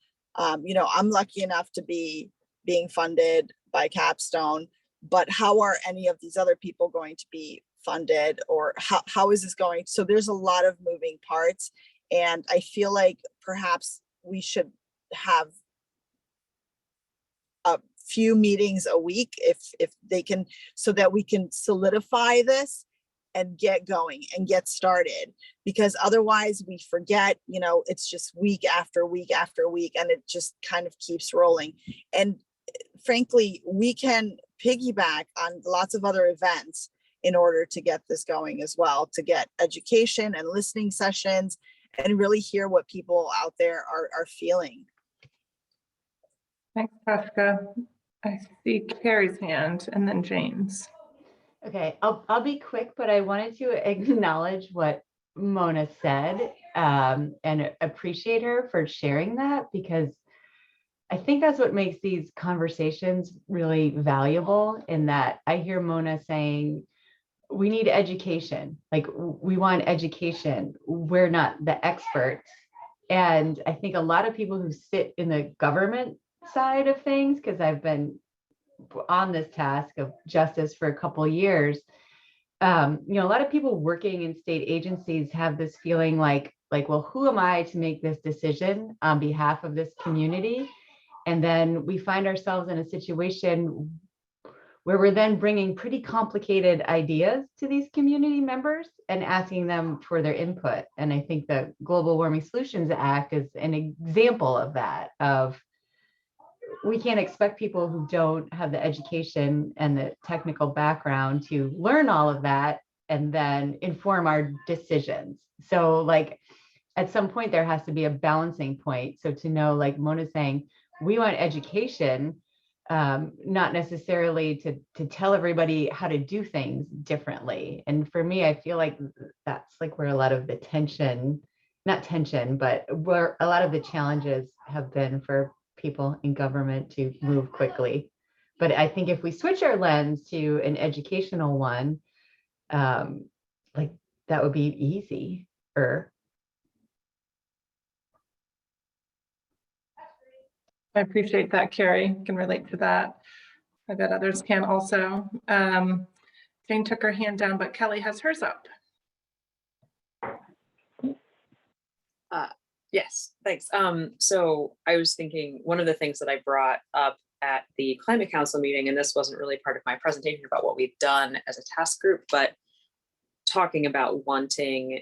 You know, I'm lucky enough to be being funded by Capstone, but how are any of these other people going to be funded, or how is this going? So there's a lot of moving parts, and I feel like perhaps we should have a few meetings a week if they can, so that we can solidify this and get going and get started, because otherwise we forget, you know, it's just week after week after week, and it just kind of keeps rolling. And frankly, we can piggyback on lots of other events in order to get this going as well, to get education and listening sessions and really hear what people out there are feeling. Thanks, Kashka. I see Carrie's hand, and then James. Okay, I'll be quick, but I wanted to acknowledge what Mona said, and appreciate her for sharing that, because I think that's what makes these conversations really valuable, in that I hear Mona saying, we need education. Like, we want education. We're not the experts. And I think a lot of people who sit in the government side of things, because I've been on this task of justice for a couple of years, a lot of people working in state agencies have this feeling like, well, who am I to make this decision on behalf of this community? And then we find ourselves in a situation where we're then bringing pretty complicated ideas to these community members and asking them for their input. And I think the Global Warming Solutions Act is an example of that, of we can't expect people who don't have the education and the technical background to learn all of that and then inform our decisions. So like, at some point there has to be a balancing point. So to know, like Mona's saying, we want education, not necessarily to tell everybody how to do things differently. And for me, I feel like that's like where a lot of the not tension, but where a lot of the challenges have been for people in government to move quickly. But I think if we switch our lens to an educational one, like that would be easy. I appreciate that, Carrie. Can relate to that. I bet others can also. Jane took her hand down, but Kelly has hers up. Yes, thanks. So I was thinking, one of the things that I brought up at the Climate Council meeting, and this wasn't really part of my presentation about what we've done as a task group, but talking about wanting,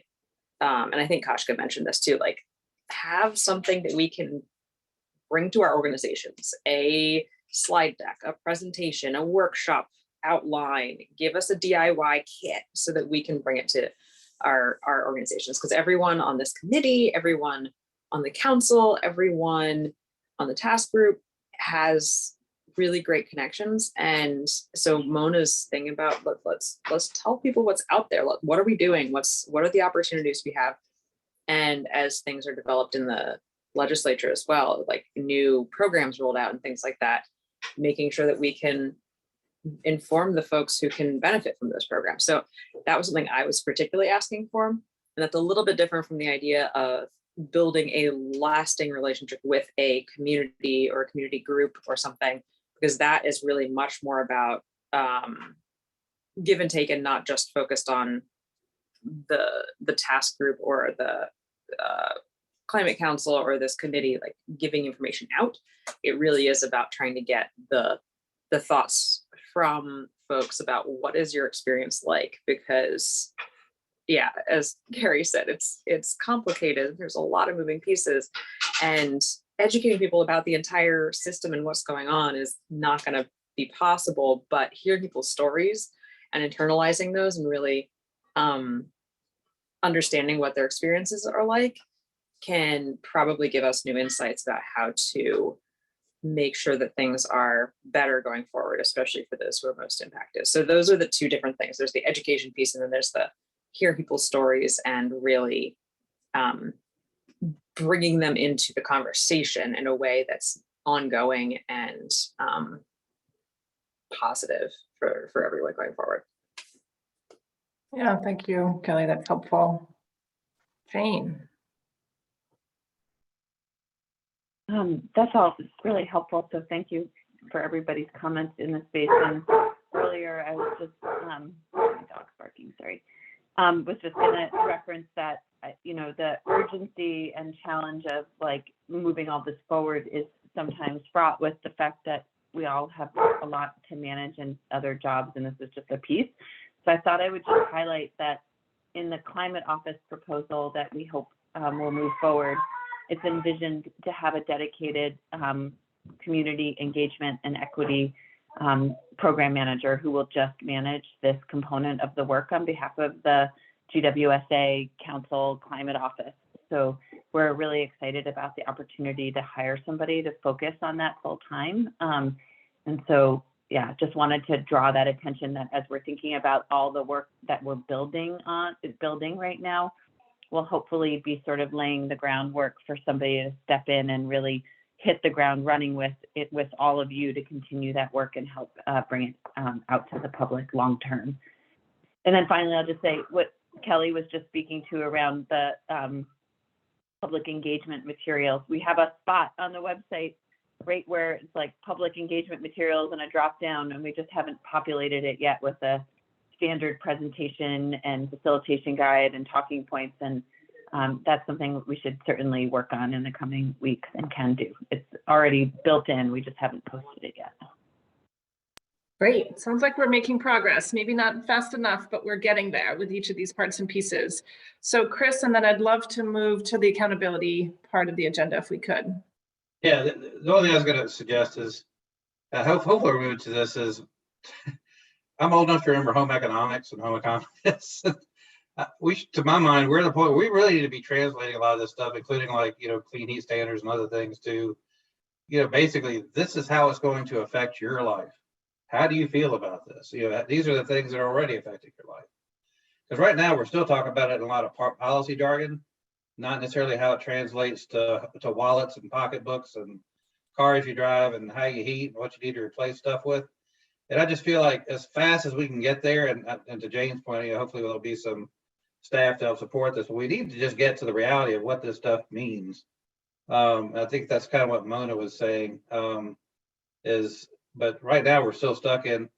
and I think Kashka mentioned this too, like have something that we can bring to our organizations, a slide deck, a presentation, a workshop outline, give us a DIY kit so that we can bring it to our organizations. Because everyone on this committee, everyone on the council, everyone on the task group has really great connections. And so Mona's thing about let's tell people what's out there. What are we doing? What are the opportunities we have? And as things are developed in the legislature as well, like new programs rolled out and things like that, making sure that we can inform the folks who can benefit from those programs. So that was something I was particularly asking for. And that's a little bit different from the idea of building a lasting relationship with a community or a community group or something, because that is really much more about give and take and not just focused on the task group or the Climate Council or this committee, like giving information out. It really is about trying to get the thoughts from folks about what is your experience like, because yeah, as Carrie said, it's complicated. There's a lot of moving pieces, and educating people about the entire system and what's going on is not going to be possible, but hearing people's stories and internalizing those and really understanding what their experiences are like can probably give us new insights about how to make sure that things are better going forward, especially for those who are most impacted. So those are the two different things. There's the education piece, and then there's the hear people's stories and really bringing them into the conversation in a way that's ongoing and positive for everyone going forward. Yeah, thank you, Kelly. That's helpful. Jane. That's all really helpful. So thank you for everybody's comments in the space. And earlier I was just, my dog's barking, sorry. Was just gonna reference that, the urgency and challenge of like moving all this forward is sometimes fraught with the fact that we all have a lot to manage and other jobs, and this is just a piece. So I thought I would just highlight that in the climate office proposal that we hope will move forward, it's envisioned to have a dedicated community engagement and equity program manager who will just manage this component of the work on behalf of the GWSA Council Climate Office. So we're really excited about the opportunity to hire somebody to focus on that full time. And so, yeah, just wanted to draw that attention that as we're thinking about all the work that we're building right now, will hopefully be sort of laying the groundwork for somebody to step in and really hit the ground running with it, with all of you, to continue that work and help bring it out to the public long term. And then finally, I'll just say what Kelly was just speaking to around the public engagement materials. We have a spot on the website right where it's like public engagement materials and a drop down, and we just haven't populated it yet with a standard presentation and facilitation guide and talking points. And that's something we should certainly work on in the coming weeks and can do. It's already built in, we just haven't posted it yet. Great. Sounds like we're making progress. Maybe not fast enough, but we're getting there with each of these parts and pieces. So Chris, and then I'd love to move to the accountability part of the agenda if we could. Yeah, the only thing I was going to suggest is, hopefully we're moving to this is, I'm old enough to remember home economics and home economics. To my mind, we're at the point where we really need to be translating a lot of this stuff, including like, clean heat standards and other things to, basically, this is how it's going to affect your life. How do you feel about this? These are the things that are already affecting your life. Because right now we're still talking about it in a lot of policy jargon, not necessarily how it translates to wallets and pocketbooks and cars you drive and how you heat and what you need to replace stuff with. And I just feel like as fast as we can get there, and to Jane's point, hopefully there'll be some staff to help support this, but we need to just get to the reality of what this stuff means. I think that's kind of what Mona was saying, but right now we're still stuck in,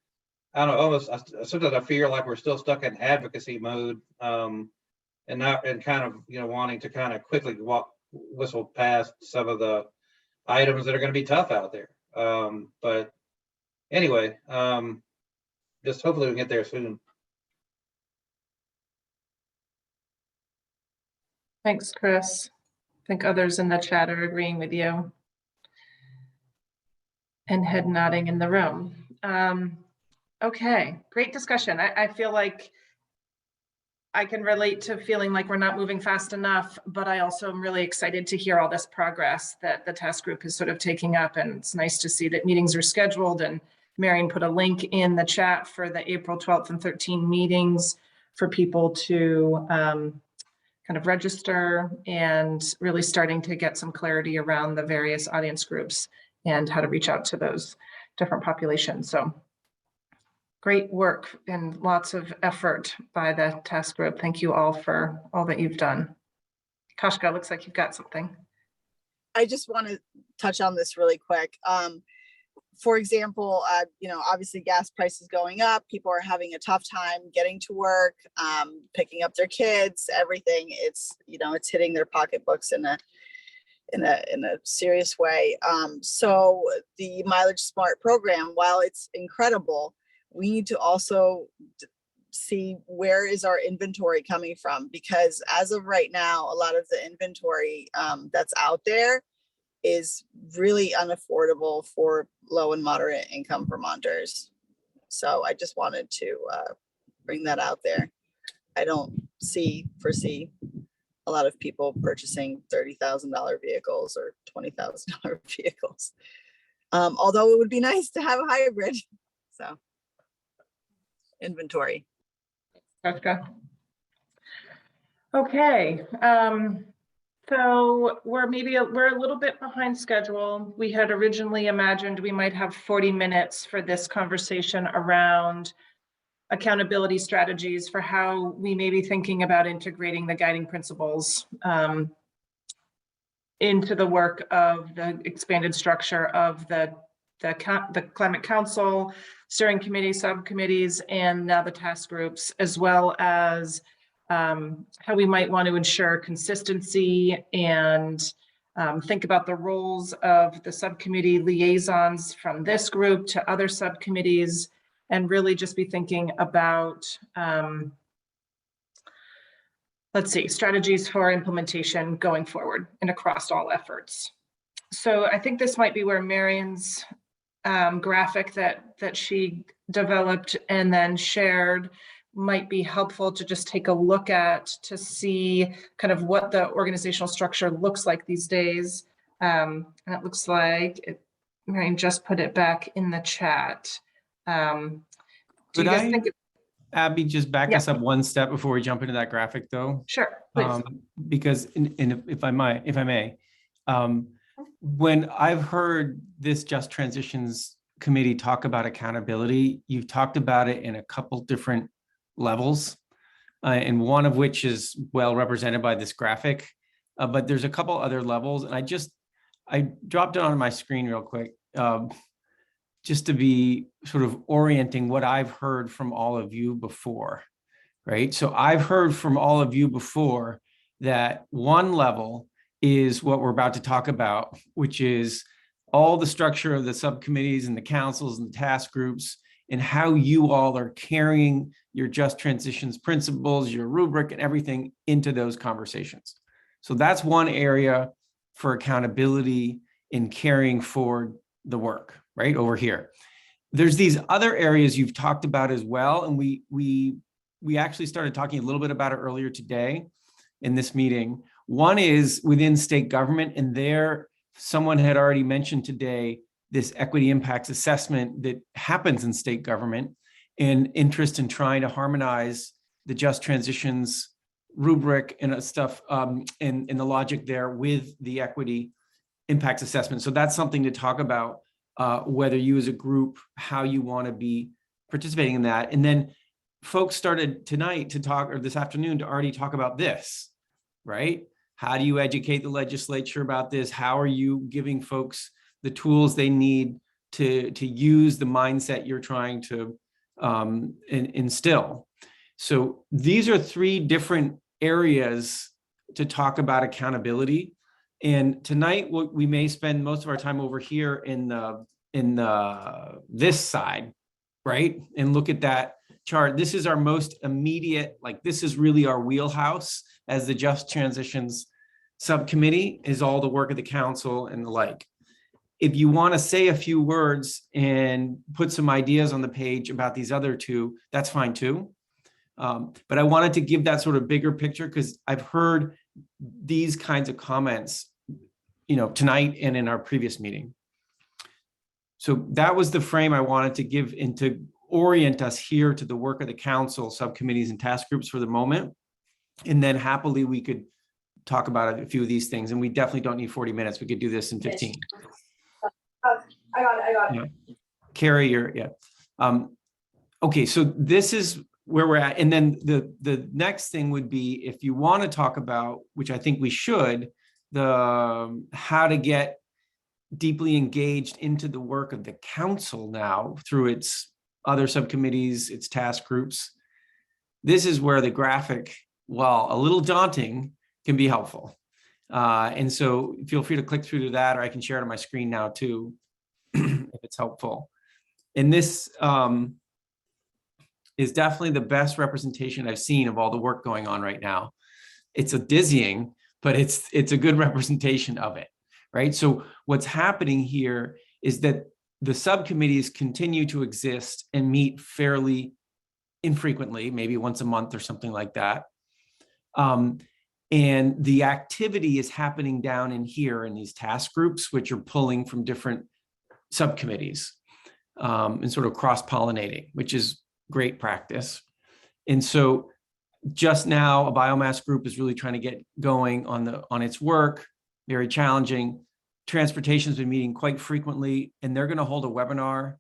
I don't know, sometimes I feel like we're still stuck in advocacy mode, and kind of, wanting to kind of quickly whistle past some of the items that are going to be tough out there. But anyway, just hopefully we can get there soon. Thanks, Chris. I think others in the chat are agreeing with you. And head nodding in the room. Okay, great discussion. I feel like I can relate to feeling like we're not moving fast enough, but I also am really excited to hear all this progress that the task group is sort of taking up. And it's nice to see that meetings are scheduled, and Marion put a link in the chat for the April 12th and 13th meetings for people to kind of register, and really starting to get some clarity around the various audience groups and how to reach out to those different populations. So great work and lots of effort by the task group. Thank you all for all that you've done. Kashka, looks like you've got something. I just want to touch on this really quick. For example, obviously gas prices going up, people are having a tough time getting to work, picking up their kids, everything. It's hitting their pocketbooks in a serious way. So the Mileage Smart program, while it's incredible, we need to also see where is our inventory coming from, because as of right now, a lot of the inventory that's out there is really unaffordable for low and moderate income Vermonters. So I just wanted to bring that out there. I don't foresee a lot of people purchasing $30,000 vehicles or $20,000 vehicles. Although it would be nice to have a hybrid. So inventory. Okay. So we're a little bit behind schedule. We had originally imagined we might have 40 minutes for this conversation around accountability strategies for how we may be thinking about integrating the guiding principles into the work of the expanded structure of the Climate Council, steering committee, subcommittees, and now the task groups, as well as how we might want to ensure consistency and think about the roles of the subcommittee liaisons from this group to other subcommittees, and really just be thinking about, strategies for implementation going forward and across all efforts. So I think this might be where Marion's graphic that she developed and then shared might be helpful to just take a look at, to see kind of what the organizational structure looks like these days. And it looks like Marion just put it back in the chat. Do you guys think Abby, just back Yeah. us up one step before we jump into that graphic though. Sure, please. Because if I may, when I've heard this Just Transitions Committee talk about accountability, you've talked about it in a couple different levels, and one of which is well represented by this graphic, but there's a couple other levels, and I dropped it on my screen real quick, just to be sort of orienting what I've heard from all of you before, right? So I've heard from all of you before that one level is what we're about to talk about, which is all the structure of the subcommittees and the councils and the task groups and how you all are carrying your Just Transitions principles, your rubric and everything into those conversations. So that's one area for accountability in carrying forward the work, right over here. There's these other areas you've talked about as well. And we actually started talking a little bit about it earlier today in this meeting. One is within state government, and there someone had already mentioned today this equity impacts assessment that happens in state government and interest in trying to harmonize the Just Transitions rubric and stuff and the logic there with the equity impacts assessment. So that's something to talk about, whether you as a group, how you want to be participating in that. And then folks started tonight to talk, or this afternoon to already talk about this, right? How do you educate the legislature about this? How are you giving folks the tools they need to use the mindset you're trying to instill? So these are three different areas to talk about accountability. And tonight we may spend most of our time over here in this side, right? And look at that chart. This is our most immediate, like this is really our wheelhouse as the Just Transitions Subcommittee, is all the work of the council and the like. If you want to say a few words and put some ideas on the page about these other two, that's fine too. But I wanted to give that sort of bigger picture because I've heard these kinds of comments, you know, tonight and in our previous meeting. So that was the frame I wanted to give and to orient us here to the work of the council, subcommittees and task groups for the moment. And then happily we could talk about a few of these things, and we definitely don't need 40 minutes. We could do this in 15. I got it. Yeah. Carrie, okay, so this is where we're at. And then the next thing would be, if you want to talk about, which I think we should, how to get deeply engaged into the work of the council now through its other subcommittees, its task groups. This is where the graphic, while a little daunting, can be helpful. And so feel free to click through to that, or I can share it on my screen now too, if it's helpful. And this is definitely the best representation I've seen of all the work going on right now. It's a dizzying, but it's a good representation of it, right? So what's happening here is that the subcommittees continue to exist and meet fairly infrequently, maybe once a month or something like that. And the activity is happening down in here in these task groups, which are pulling from different subcommittees and sort of cross-pollinating, which is great practice. And so just now, a biomass group is really trying to get going on its work, very challenging. Transportation's been meeting quite frequently, and they're going to hold a webinar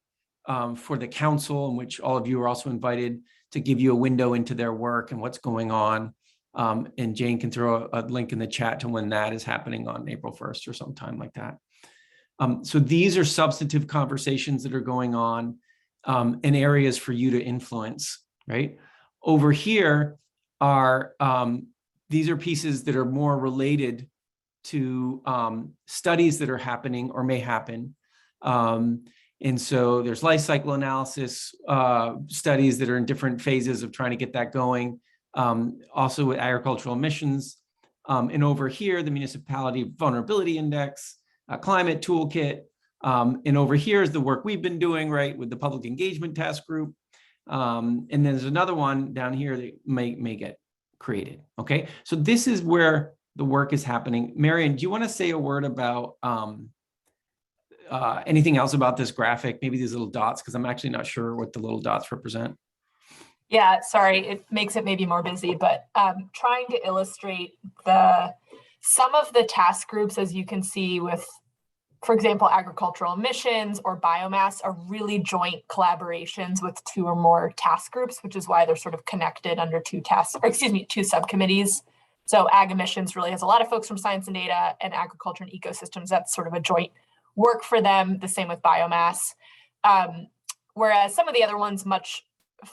for the council, in which all of you are also invited to give you a window into their work and what's going on. And Jane can throw a link in the chat to when that is happening on April 1st or sometime like that. So these are substantive conversations that are going on and areas for you to influence, right? Over here are, these are pieces that are more related to studies that are happening or may happen. And so there's life cycle analysis studies that are in different phases of trying to get that going. Also with agricultural emissions. And over here, the Municipality Vulnerability Index, Climate Toolkit. And over here is the work we've been doing, right, with the Public Engagement Task Group. And then there's another one down here that may get created, okay? So this is where the work is happening. Marion, do you want to say a word about anything else about this graphic? Maybe these little dots, because I'm actually not sure what the little dots represent. Yeah, sorry, it makes it maybe more busy, but trying to illustrate some of the task groups, as you can see with, for example, agricultural emissions or biomass, are really joint collaborations with 2 or more task groups, which is why they're sort of connected under 2 subcommittees. So ag emissions really has a lot of folks from science and data, and agriculture and ecosystems, that's sort of a joint work for them. The same with biomass. Whereas some of the other ones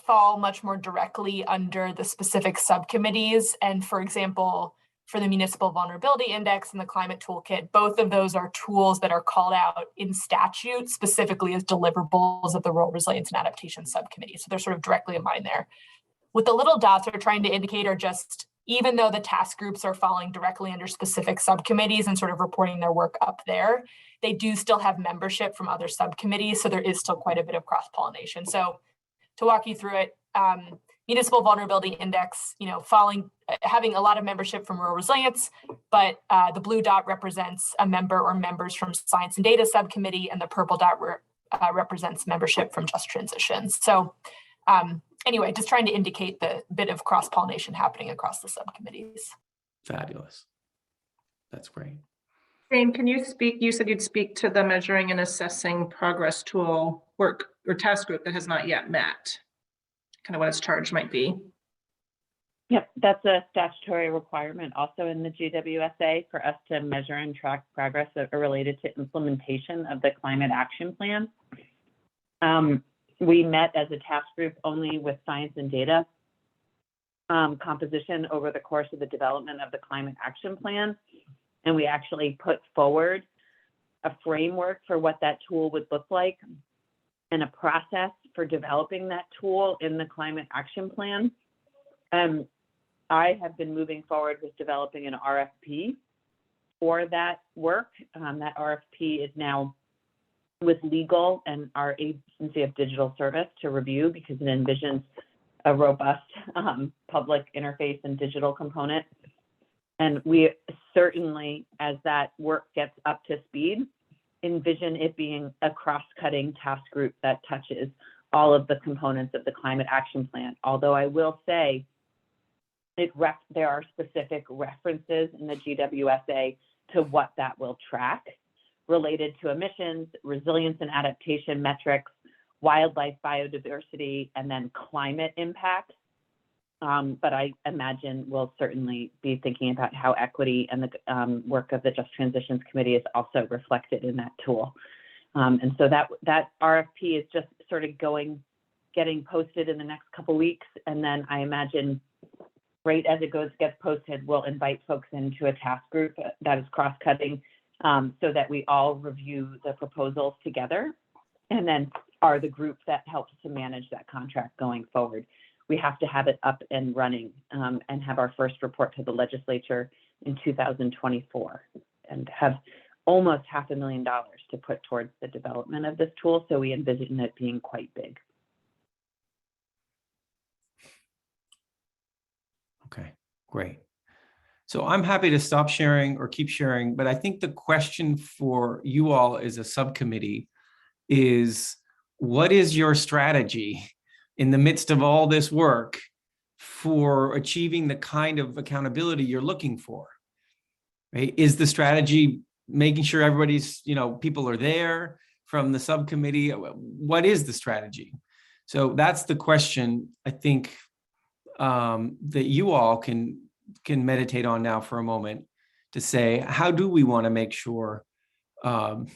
fall much more directly under the specific subcommittees. And for example, for the Municipal Vulnerability Index and the Climate Toolkit, both of those are tools that are called out in statute specifically as deliverables of the Rural Resilience and Adaptation Subcommittee. So they're sort of directly in line there. What the little dots are trying to indicate are just, even though the task groups are falling directly under specific subcommittees and sort of reporting their work up there, they do still have membership from other subcommittees. So there is still quite a bit of cross-pollination. So to walk you through it, Municipal Vulnerability Index, having a lot of membership from Rural Resilience, but the blue dot represents a member or members from Science and Data Subcommittee, and the purple dot represents membership from Just Transition. So anyway, just trying to indicate the bit of cross-pollination happening across the subcommittees. Fabulous. That's great. Jane, can you speak? You said you'd speak to the measuring and assessing progress tool work or task group that has not yet met. Kind of what its charge might be. Yep, that's a statutory requirement also in the GWSA for us to measure and track progress that are related to implementation of the Climate Action Plan. We met as a task group only with science and data composition over the course of the development of the Climate Action Plan. And we actually put forward a framework for what that tool would look like and a process for developing that tool in the Climate Action Plan. I have been moving forward with developing an RFP for that work. That RFP is now with legal and our Agency of Digital Service to review, because it envisions a robust public interface and digital component. And we certainly, as that work gets up to speed, envision it being a cross-cutting task group that touches all of the components of the Climate Action Plan. Although I will say there are specific references in the GWSA to what that will track related to emissions, resilience and adaptation metrics, wildlife biodiversity, and then climate impacts. But I imagine we'll certainly be thinking about how equity and the work of the Just Transitions Committee is also reflected in that tool. And so that RFP is just sort of getting posted in the next couple weeks. And then I imagine right as it gets posted, we'll invite folks into a task group that is cross-cutting so that we all review the proposals together and then are the group that helps to manage that contract going forward. We have to have it up and running and have our first report to the legislature in 2024 and have almost $500,000 to put towards the development of this tool. So we envision it being quite big. Okay, great. So I'm happy to stop sharing or keep sharing, but I think the question for you all as a subcommittee is, what is your strategy in the midst of all this work for achieving the kind of accountability you're looking for? Right? Is the strategy making sure everybody's, people are there from the subcommittee? What is the strategy? So that's the question I think that you all can meditate on now for a moment, to say, how do we want to make sure our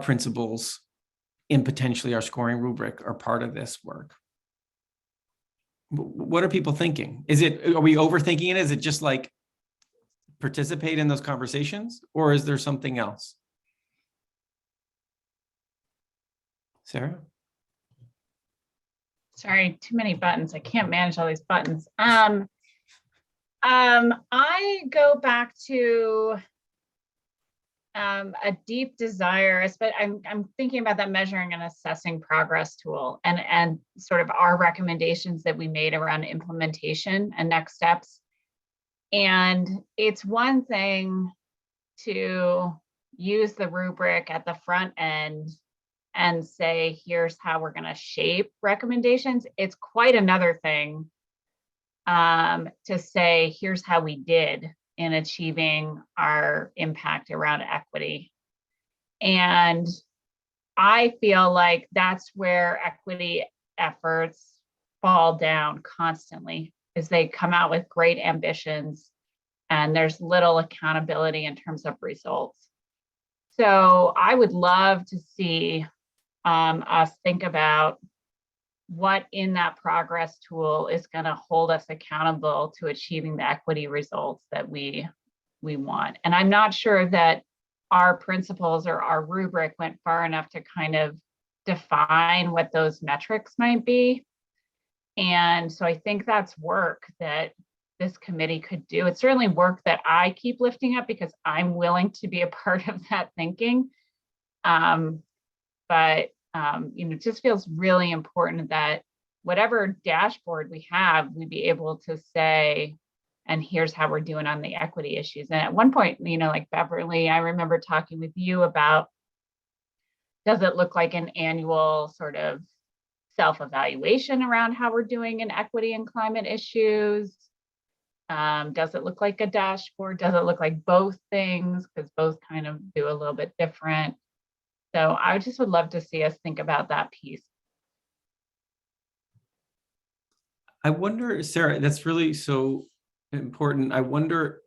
principles in potentially our scoring rubric are part of this work? What are people thinking? Are we overthinking it? Is it just like participate in those conversations, or is there something else? Sarah? Sorry, too many buttons. I can't manage all these buttons. I go back to a deep desire, but I'm thinking about that measuring and assessing progress tool and sort of our recommendations that we made around implementation and next steps. And it's one thing to use the rubric at the front end and say, here's how we're going to shape recommendations. It's quite another thing to say, here's how we did in achieving our impact around equity. And I feel like that's where equity efforts fall down constantly, is they come out with great ambitions and there's little accountability in terms of results. So I would love to see us think about what in that progress tool is going to hold us accountable to achieving the equity results that we want. And I'm not sure that our principles or our rubric went far enough to kind of define what those metrics might be. And so I think that's work that this committee could do. It's certainly work that I keep lifting up because I'm willing to be a part of that thinking. It just feels really important that whatever dashboard we have, we be able to say, and here's how we're doing on the equity issues. And at one point, like Beverly, I remember talking with you about, does it look like an annual sort of self-evaluation around how we're doing in equity and climate issues? Does it look like a dashboard? Does it look like both things? Because both kind of do a little bit different. So I just would love to see us think about that piece. I wonder, Sarah, that's really so important. I wonder,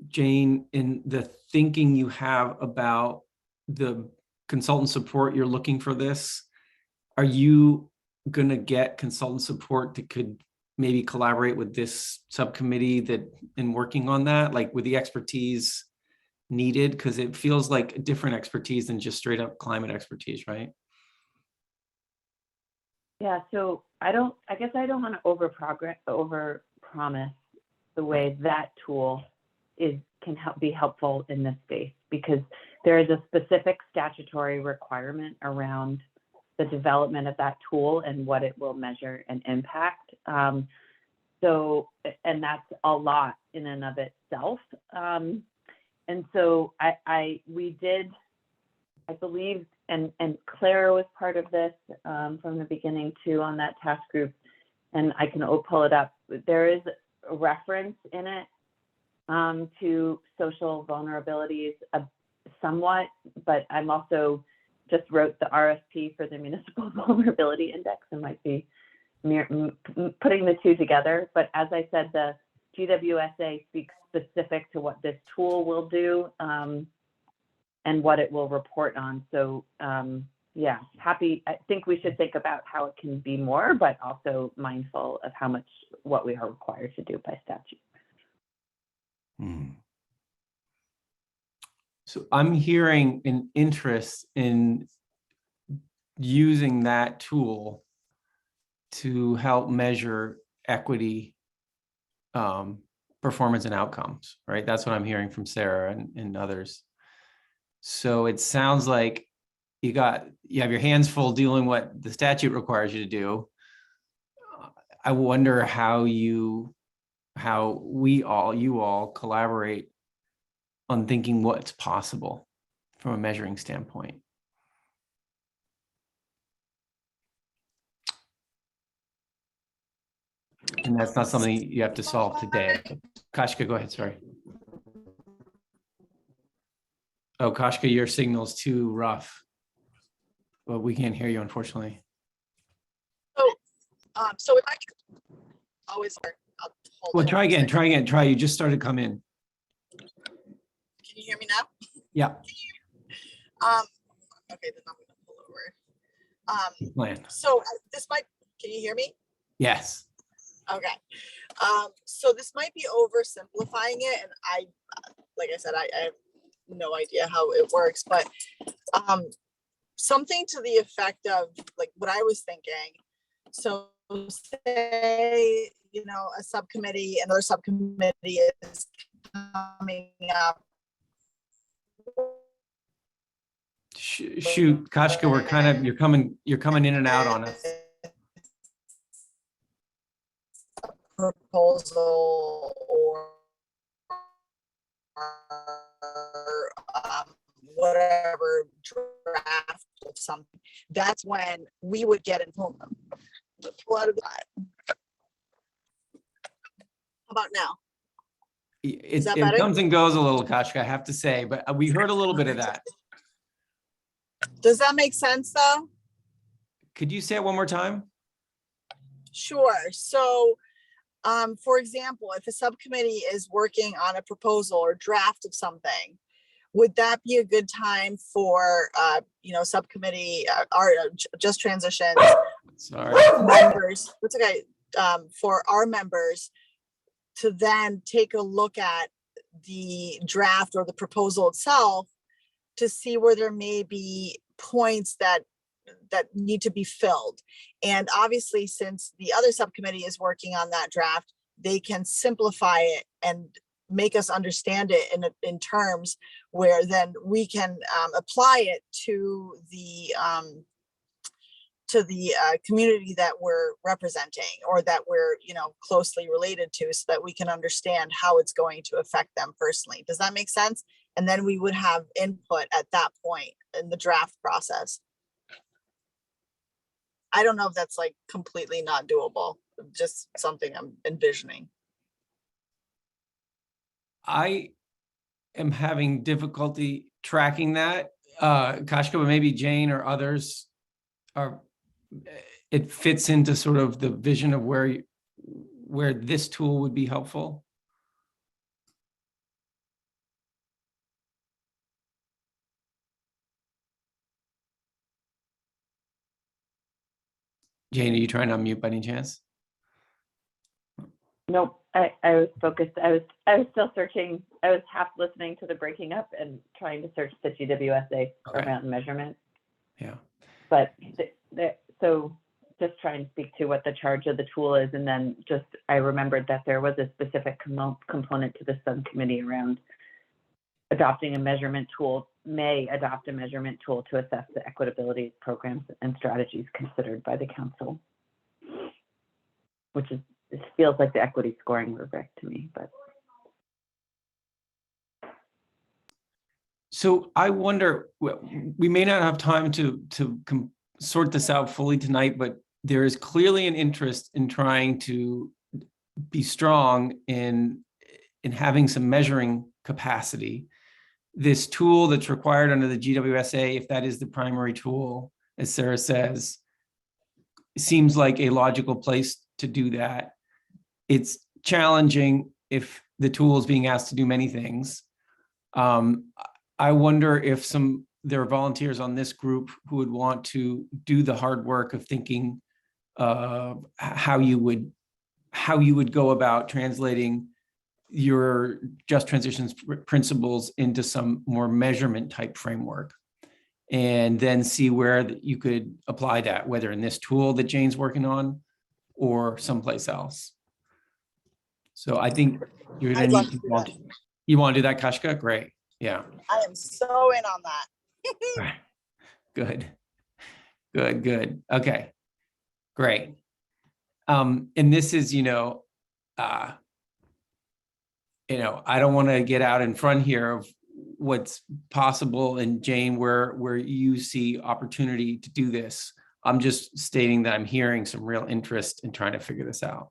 Jane, in the thinking you have about the consultant support you're looking for this, are you going to get consultant support that could maybe collaborate with this subcommittee that in working on that, like with the expertise needed? Because it feels like a different expertise than just straight up climate expertise, right? Yeah, so I guess I don't want to over promise the way that tool can be helpful in this space, because there is a specific statutory requirement around the development of that tool and what it will measure and impact. And that's a lot in and of itself. And so we did, I believe, and Claire was part of this from the beginning too on that task group, and I can pull it up. There is a reference in it to social vulnerabilities somewhat, but I'm also just wrote the RFP for the Municipal Vulnerability Index and might be putting the two together. But as I said, the GWSA speaks specific to what this tool will do and what it will report on. So yeah, I think we should think about how it can be more, but also mindful of what we are required to do by statute. So I'm hearing an interest in using that tool to help measure equity performance and outcomes, right? That's what I'm hearing from Sarah and others. So it sounds like you have your hands full doing what the statute requires you to do. I wonder how you all collaborate on thinking what's possible from a measuring standpoint. And that's not something you have to solve today. Kashka, go ahead, sorry. Oh, Kashka, your signal's too rough. Well, we can't hear you, unfortunately. So if I can always Well, try again. You just started to come in. Can you hear me now? Yeah. Okay, then I'm gonna pull over. So can you hear me? Yes. Okay. So this might be oversimplifying it, and like I said, I have no idea how it works, but something to the effect of like what I was thinking. So say, another subcommittee is coming up. Shoot, Kashka, you're coming in and out on us. Proposal or whatever draft will of something, that's when we would get involved. How about now? It that better? comes and goes a little, Kashka, I have to say, but we heard a little bit of that. Does that make sense though? Could you say it one more time? Sure. So, for example, if a subcommittee is working on a proposal or draft of something, would that be a good time for, subcommittee, our Just Transitions members, that's okay, for our members to then take a look at the draft or the proposal itself to see where there may be points that need to be filled. And obviously, since the other subcommittee is working on that draft, they can simplify it and make us understand it in terms where then we can apply it to the community that we're representing or that we're closely related to, so that we can understand how it's going to affect them personally. Does that make sense? And then we would have input at that point in the draft process. I don't know if that's like completely not doable, just something I'm envisioning. I am having difficulty tracking that, Kashka, but maybe Jane or others it fits into sort of the vision of where this tool would be helpful. Jane, are you trying to unmute by any chance? Nope, I was focused. I was still searching. I was half listening to the breaking up and trying to search the GWSA around measurement. Yeah. But so just trying to speak to what the charge of the tool is, and then I remembered that there was a specific component to the subcommittee around adopting a measurement tool, may adopt a measurement tool to assess the equitability of programs and strategies considered by the council, which is, it feels like the equity scoring rubric to me, but. So I wonder, we may not have time to sort this out fully tonight, but there is clearly an interest in trying to be strong in having some measuring capacity. This tool that's required under the GWSA, if that is the primary tool, as Sarah says, seems like a logical place to do that. It's challenging if the tool is being asked to do many things. I wonder if there are volunteers on this group who would want to do the hard work of thinking how you would go about translating your Just Transitions principles into some more measurement type framework, and then see where you could apply that, whether in this tool that Jane's working on or someplace else. So I think you're going to need to, you want to do that, Kashka? Great. Yeah. I am so in on that. Good. Okay, great. And this is, I don't want to get out in front here of what's possible, and Jane, where you see opportunity to do this. I'm just stating that I'm hearing some real interest in trying to figure this out.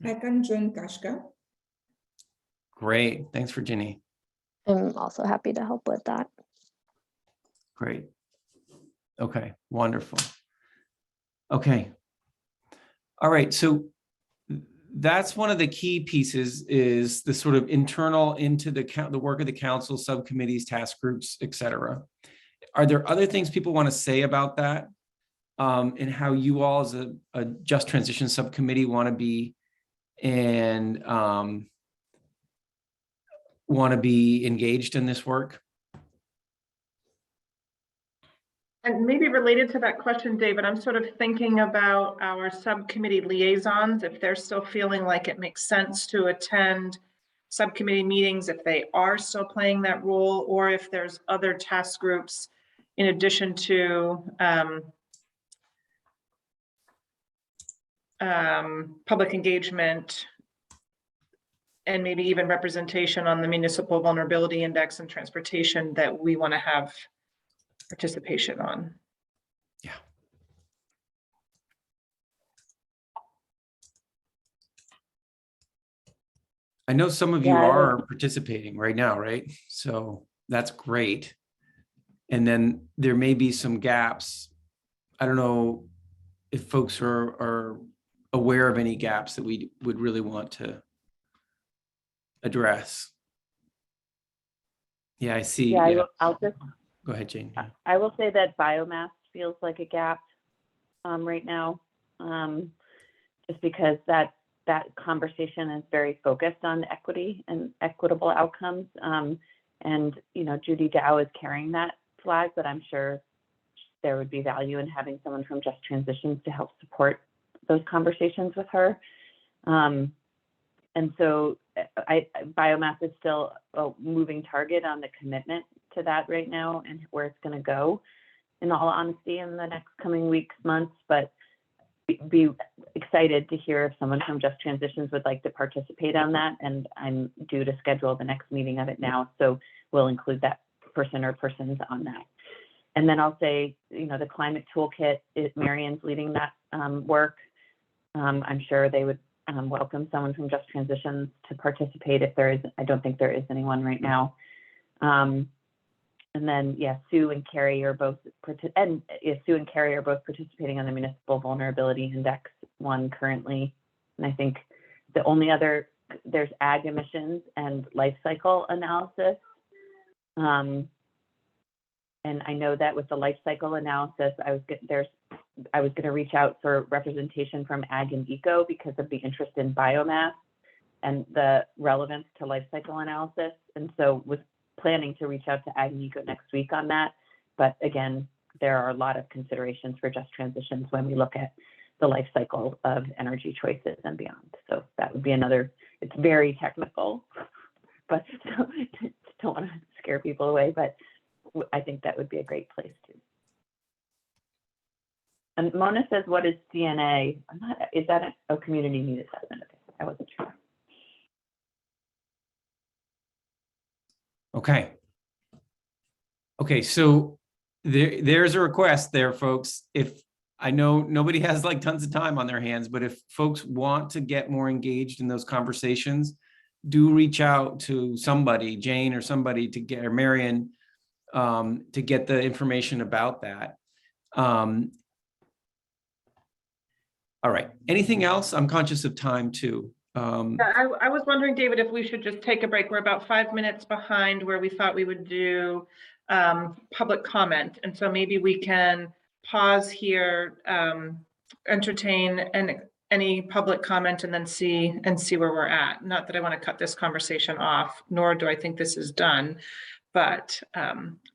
I can join Kashka. Great, thanks, Virginia. I'm also happy to help with that. Great. Okay, wonderful. Okay. All right, so that's one of the key pieces, is the sort of internal into the work of the council, subcommittees, task groups, et cetera. Are there other things people want to say about that, and how you all as a Just Transition subcommittee want to be engaged in this work? And maybe related to that question, David, I'm sort of thinking about our subcommittee liaisons, if they're still feeling like it makes sense to attend subcommittee meetings, if they are still playing that role, or if there's other task groups in addition to public engagement, and maybe even representation on the Municipal Vulnerability Index and transportation, that we want to have participation on. Yeah. I know some of you Yeah, I are participating right now, right? So that's great. And then there may be some gaps. I don't know if folks are aware of any gaps that we would really want to address. Yeah, I see. Yeah, Yeah. I'll just, Go ahead, Jane. Yeah. I will say that biomass feels like a gap right now, just because that conversation is very focused on equity and equitable outcomes. And, you know, Judy Dow is carrying that flag, but I'm sure there would be value in having someone from Just Transitions to help support those conversations with her. And so biomass is still a moving target on the commitment to that right now and where it's going to go, in all honesty, in the next coming weeks, months, but be excited to hear if someone from Just Transitions would like to participate on that. And I'm due to schedule the next meeting of it now. So we'll include that person or persons on that. And then I'll say, you know, the climate toolkit, Marion's leading that work. I'm sure they would welcome someone from Just Transitions to participate if there is. I don't think there is anyone right now. And then, yeah, Sue and Carrie are both participating on the Municipal Vulnerability Index one currently. And I think the only other, there's ag emissions and life cycle analysis. And I know that with the life cycle analysis, I was going to reach out for representation from ag and eco because of the interest in biomass and the relevance to life cycle analysis. And so was planning to reach out to ag and eco next week on that. But again, there are a lot of considerations for Just Transitions when we look at the life cycle of energy choices and beyond. So that would be another, it's very technical, but don't want to scare people away, but I think that would be a great place to. And Mona says, what is CNA? Is that a community need assessment? Okay, I wasn't sure. Okay. Okay, so there's a request there, folks. If I know nobody has like tons of time on their hands, but if folks want to get more engaged in those conversations, do reach out to somebody, Jane or somebody, to get, or Marion, to get the information about that. All right, anything else? I'm conscious of time too. I was wondering, David, if we should just take a break. We're about 5 minutes behind where we thought we would do public comment. And so maybe we can pause here, entertain any public comment, and then see where we're at. Not that I want to cut this conversation off, nor do I think this is done, but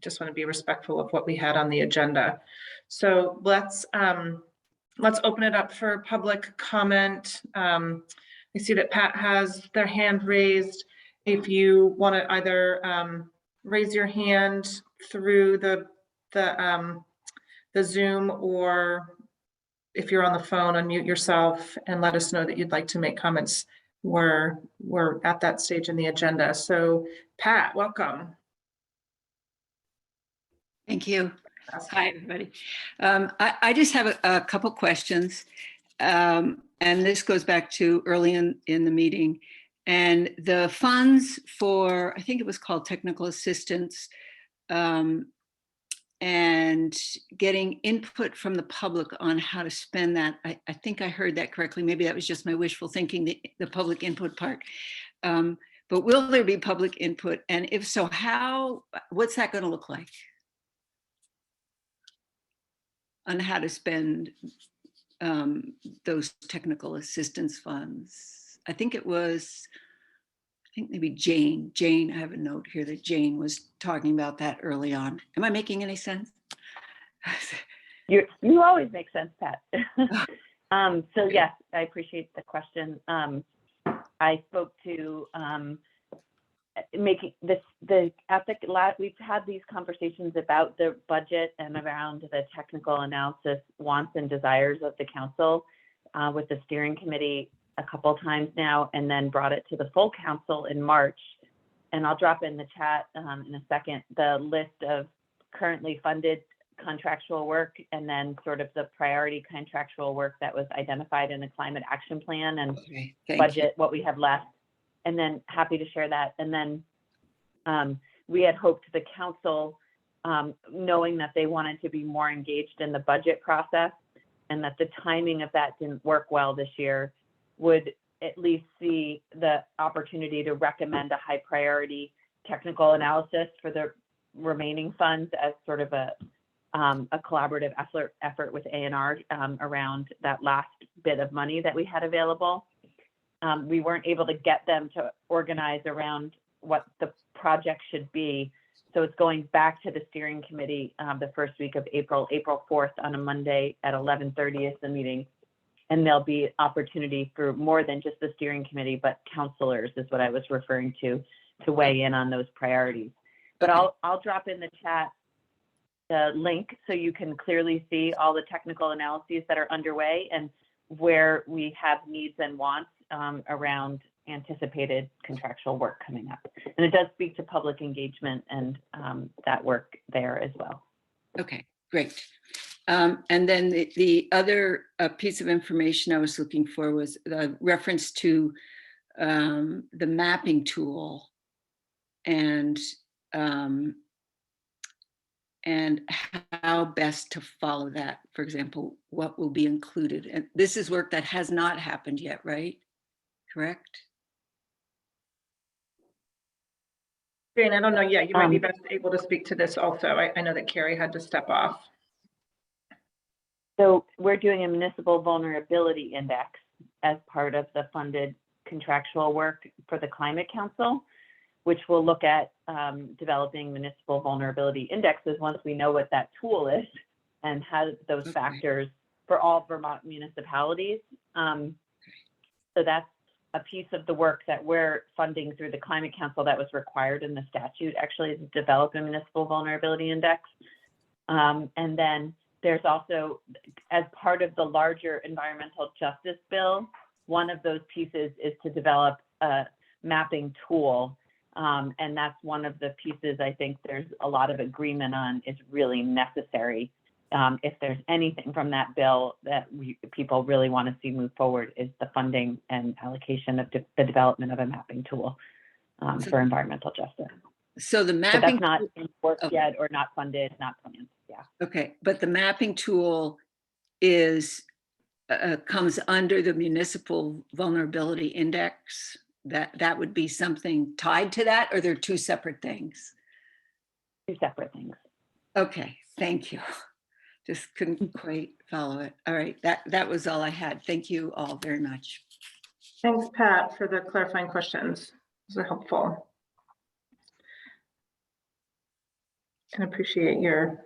just want to be respectful of what we had on the agenda. So let's open it up for public comment. I see that Pat has their hand raised. If you want to either raise your hand through the Zoom, or if you're on the phone, unmute yourself and let us know that you'd like to make comments. We're at that stage in the agenda. So Pat, welcome. Thank you. Hi, everybody. I just have a couple questions. And this goes back to early in the meeting. And the funds for, I think it was called technical assistance, and getting input from the public on how to spend that. I think I heard that correctly. Maybe that was just my wishful thinking, the public input part. But will there be public input? And if so, what's that going to look like? On how to spend those technical assistance funds. I think maybe Jane, I have a note here that Jane was talking about that early on. Am I making any sense? You always make sense, Pat. So yes, I appreciate the question. I spoke to making this, we've had these conversations about the budget and around the technical analysis wants and desires of the council with the steering committee a couple of times now, and then brought it to the full council in March. And I'll drop in the chat in a second the list of currently funded contractual work, and then sort of the priority contractual work that was identified in the climate action plan and Okay, thank budget, what we have left, and then happy to share that. And then we had hoped the council, knowing that they wanted to be more engaged in the budget process and that the timing of that didn't work well this year, would at least see the opportunity to recommend a high priority technical analysis for the remaining funds as sort of a collaborative effort with A&R around that last bit of money that we had available. We weren't able to get them to organize around what the project should be. So it's going back to the steering committee the first week of April 4th on a Monday at 11:30 is the meeting. And there'll be opportunity for more than just the steering committee, but counselors is what I was referring to weigh in on those priorities. But I'll drop in the chat the link so you can clearly see all the technical analyses that are underway and where we have needs and wants around anticipated contractual work coming up. And it does speak to public engagement and that work there as well. Okay, great. And then the other piece of information I was looking for was the reference to the mapping tool and how best to follow that. For example, what will be included. And this is work that has not happened yet, right? Correct? Jane, I don't know yet. You might be best able to speak to this also. I know that Carrie had to step off. So we're doing a municipal vulnerability index as part of the funded contractual work for the Climate Council, which will look at developing municipal vulnerability indexes once we know what that tool is and how those factors for all Vermont municipalities. So that's a piece of the work that we're funding through the Climate Council that was required in the statute, actually, to develop a municipal vulnerability index. And then there's also, as part of the larger environmental justice bill, one of those pieces is to develop a mapping tool. And that's one of the pieces I think there's a lot of agreement on is really necessary. If there's anything from that bill that people really want to see move forward is the funding and allocation of the development of a mapping tool for environmental justice. So the mapping, but that's not in work yet, or not funded, not planned. Yeah. Okay, but the mapping tool is comes under the municipal vulnerability index. That would be something tied to that, or they're two separate things? Two separate things. Okay, thank you. Just couldn't quite follow it. All right, that was all I had. Thank you all very much. Thanks, Pat, for the clarifying questions. Those are helpful. And appreciate your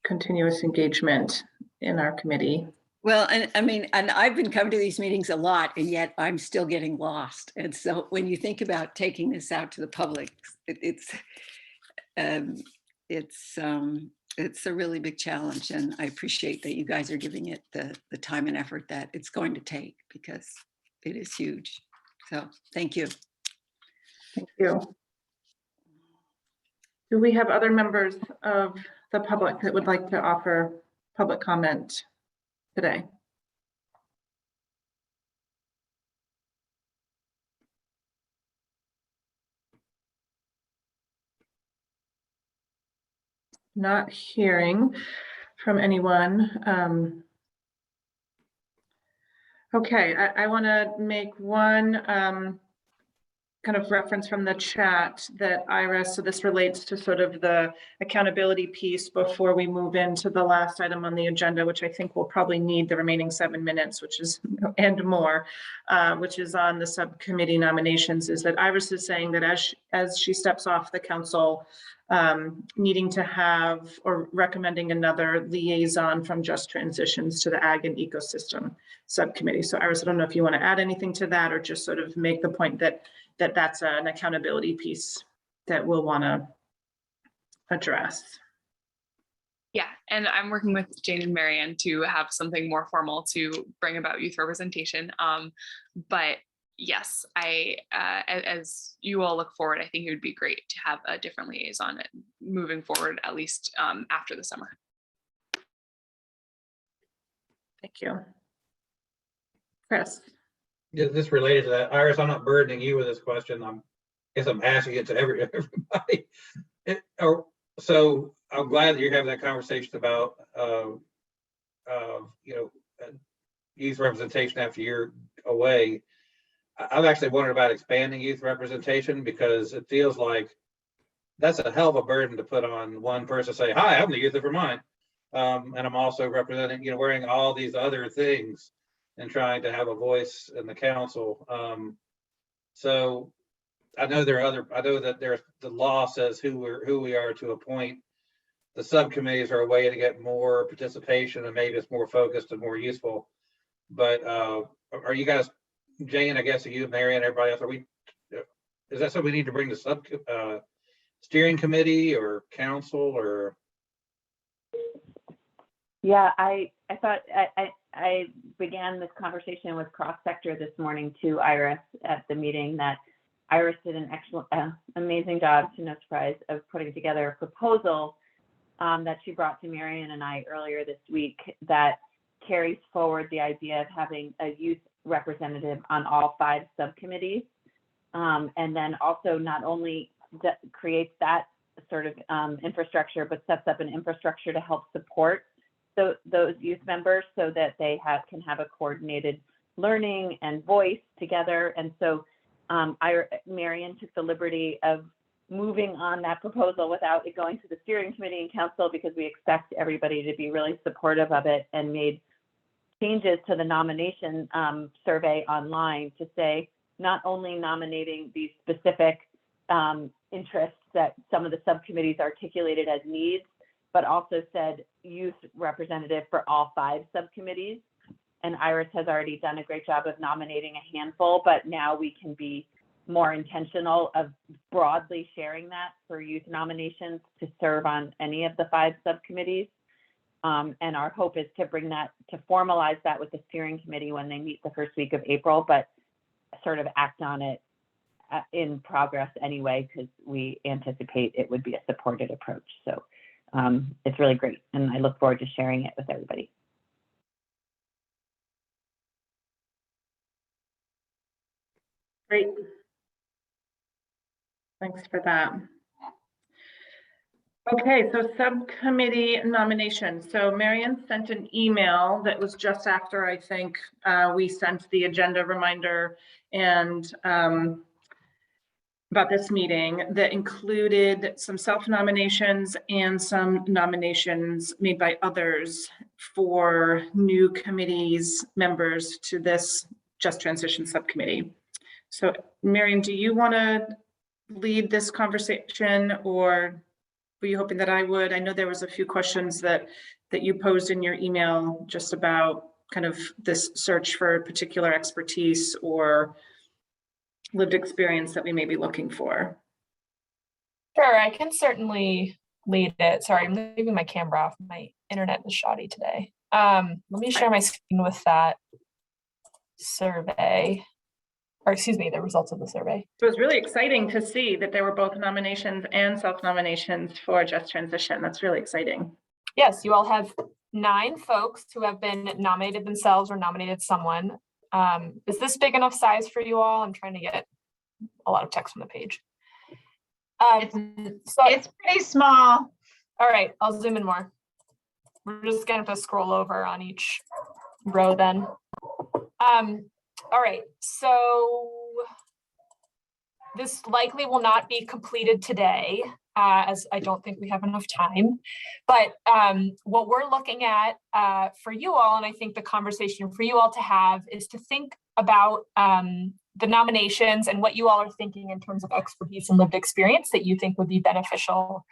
continuous engagement in our committee. Well, and I mean, and I've been coming to these meetings a lot, and yet I'm still getting lost. And so when you think about taking this out to the public, it's a really big challenge, and I appreciate that you guys are giving it the time and effort that it's going to take, because it is huge. So thank you. Thank you. Do we have other members of the public that would like to offer public comment today? Not hearing from anyone. Okay, I want to make one kind of reference from the chat that Iris, so this relates to sort of the accountability piece before we move into the last item on the agenda, which I think will probably need the remaining 7 minutes, which is, and more, which is on the subcommittee nominations, is that Iris is saying that as she steps off the council, needing to have or recommending another liaison from Just Transitions to the Ag and Ecosystem Subcommittee. So Iris, I don't know if you want to add anything to that or just sort of make the point that that's an accountability piece that we'll want to address. Yeah, and I'm working with Jane and Marianne to have something more formal to bring about youth representation. But yes, as you all look forward, I think it would be great to have a different liaison moving forward, at least after the summer. Thank you. Chris. Yeah, just related to that, Iris, I'm not burdening you with this question. I guess I'm asking it to everybody. So I'm glad that you're having that conversation about, youth representation after you're away. I've actually wondered about expanding youth representation, because it feels like that's a hell of a burden to put on one person to say, hi, I'm the youth of Vermont. And I'm also representing, wearing all these other things and trying to have a voice in the council. So I know that the law says who we are to appoint. The subcommittees are a way to get more participation, and maybe it's more focused and more useful. But are you guys, Jane, I guess you, Mary, and everybody else, is that something we need to bring to steering committee or council or? Yeah, I thought I began this conversation with cross-sector this morning to Iris at the meeting, that Iris did an excellent, amazing job, to no surprise, of putting together a proposal that she brought to Marion and I earlier this week that carries forward the idea of having a youth representative on all 5 subcommittees. And then also not only creates that sort of infrastructure, but sets up an infrastructure to help support those youth members so that they can have a coordinated learning and voice together. And so Marion took the liberty of moving on that proposal without it going to the steering committee and council, because we expect everybody to be really supportive of it, and made changes to the nomination survey online to say not only nominating these specific interests that some of the subcommittees articulated as needs, but also said youth representative for all 5 subcommittees. And Iris has already done a great job of nominating a handful, but now we can be more intentional of broadly sharing that for youth nominations to serve on any of the 5 subcommittees. And our hope is to bring that, to formalize that with the steering committee when they meet the first week of April, but sort of act on it in progress anyway, because we anticipate it would be a supported approach. So it's really great, and I look forward to sharing it with everybody. Great. Thanks for that. Okay, so subcommittee nominations. So Marion sent an email that was just after, I think, we sent the agenda reminder and about this meeting, that included some self-nominations and some nominations made by others for new committees members to this Just Transition Subcommittee. So Marion, do you want to lead this conversation, or were you hoping that I would? I know there was a few questions that you posed in your email just about kind of this search for particular expertise or lived experience that we may be looking for. Sure, I can certainly lead it. Sorry, I'm leaving my camera off. My internet is shoddy today. Let me share my screen with that survey, or excuse me, the results of the survey. So it was really exciting to see that there were both nominations and self-nominations for Just Transition. That's really exciting. Yes, you all have 9 folks who have been nominated themselves or nominated someone. Is this big enough size for you all? I'm trying to get a lot of text on the page. It's pretty small. All right, I'll zoom in more. We're just gonna have to scroll over on each row then. All right, so this likely will not be completed today, as I don't think we have enough time. But what we're looking at for you all, and I think the conversation for you all to have, is to think about the nominations and what you all are thinking in terms of expertise and lived experience that you think would be beneficial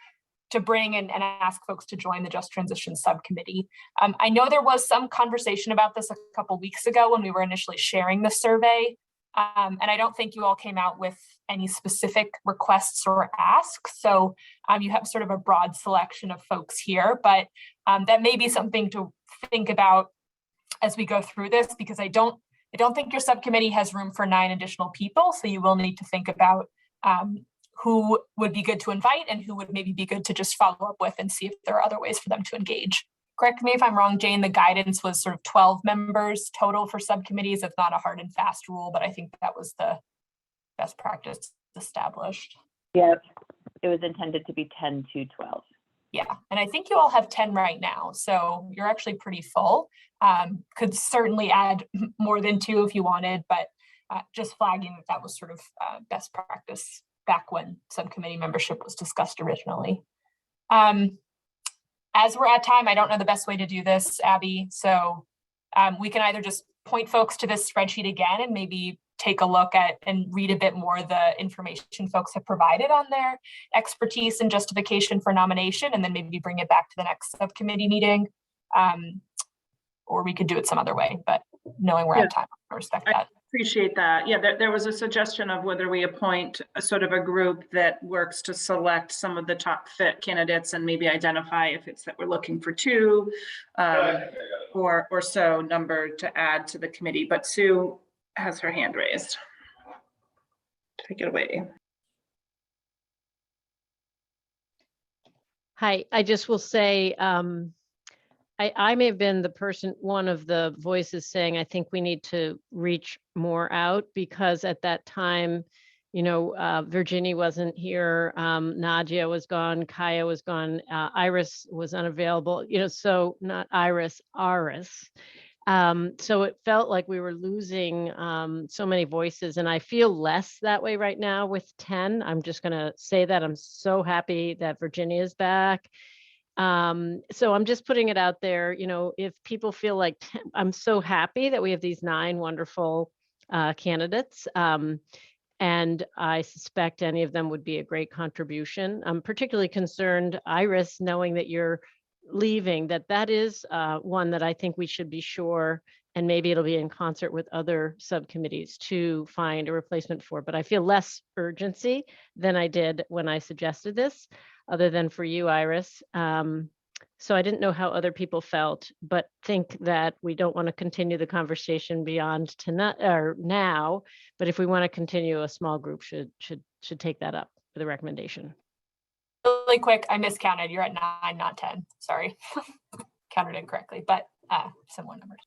to bring and ask folks to join the Just Transition Subcommittee. I know there was some conversation about this a couple weeks ago when we were initially sharing the survey. And I don't think you all came out with any specific requests or asks. So you have sort of a broad selection of folks here, but that may be something to think about as we go through this, because I don't think your subcommittee has room for 9 additional people. So you will need to think about who would be good to invite and who would maybe be good to just follow up with and see if there are other ways for them to engage. Correct me if I'm wrong, Jane, the guidance was sort of 12 members total for subcommittees. It's not a hard and fast rule, but I think that was the best practice established. Yeah, it was intended to be 10 to 12. Yeah, and I think you all have 10 right now, so you're actually pretty full. Could certainly add more than 2 if you wanted, but just flagging that was sort of best practice back when subcommittee membership was discussed originally. As we're at time, I don't know the best way to do this, Abby, so we can either just point folks to this spreadsheet again and maybe take a look at and read a bit more the information folks have provided on their expertise and justification for nomination, and then maybe bring it back to the next subcommittee meeting. Or we could do it some other way, but knowing we're at time, I respect that. Appreciate that. Yeah, there was a suggestion of whether we appoint a sort of a group that works to select some of the top fit candidates and maybe identify if it's that we're looking for 2 or so number to add to the committee. But Sue has her hand raised. Take it away. Hi, I just will say, I may have been the person, one of the voices saying, I think we need to reach more out, because at that time, you know, Virginia wasn't here, Nadia was gone, Kaya was gone, Iris was unavailable, you know, so not Iris, Aris. So it felt like we were losing so many voices, and I feel less that way right now with 10. I'm just going to say that I'm so happy that Virginia is back. So I'm just putting it out there, you know, if people feel like I'm so happy that we have these 9 wonderful candidates. And I suspect any of them would be a great contribution. I'm particularly concerned, Iris, knowing that you're leaving, that is one that I think we should be sure, and maybe it'll be in concert with other subcommittees to find a replacement for. But I feel less urgency than I did when I suggested this, other than for you, Iris. So I didn't know how other people felt, but think that we don't want to continue the conversation beyond tonight or now. But if we want to continue, a small group should take that up for the recommendation. Really quick, I miscounted. You're at 9, not 10. Sorry, counted incorrectly, but similar numbers.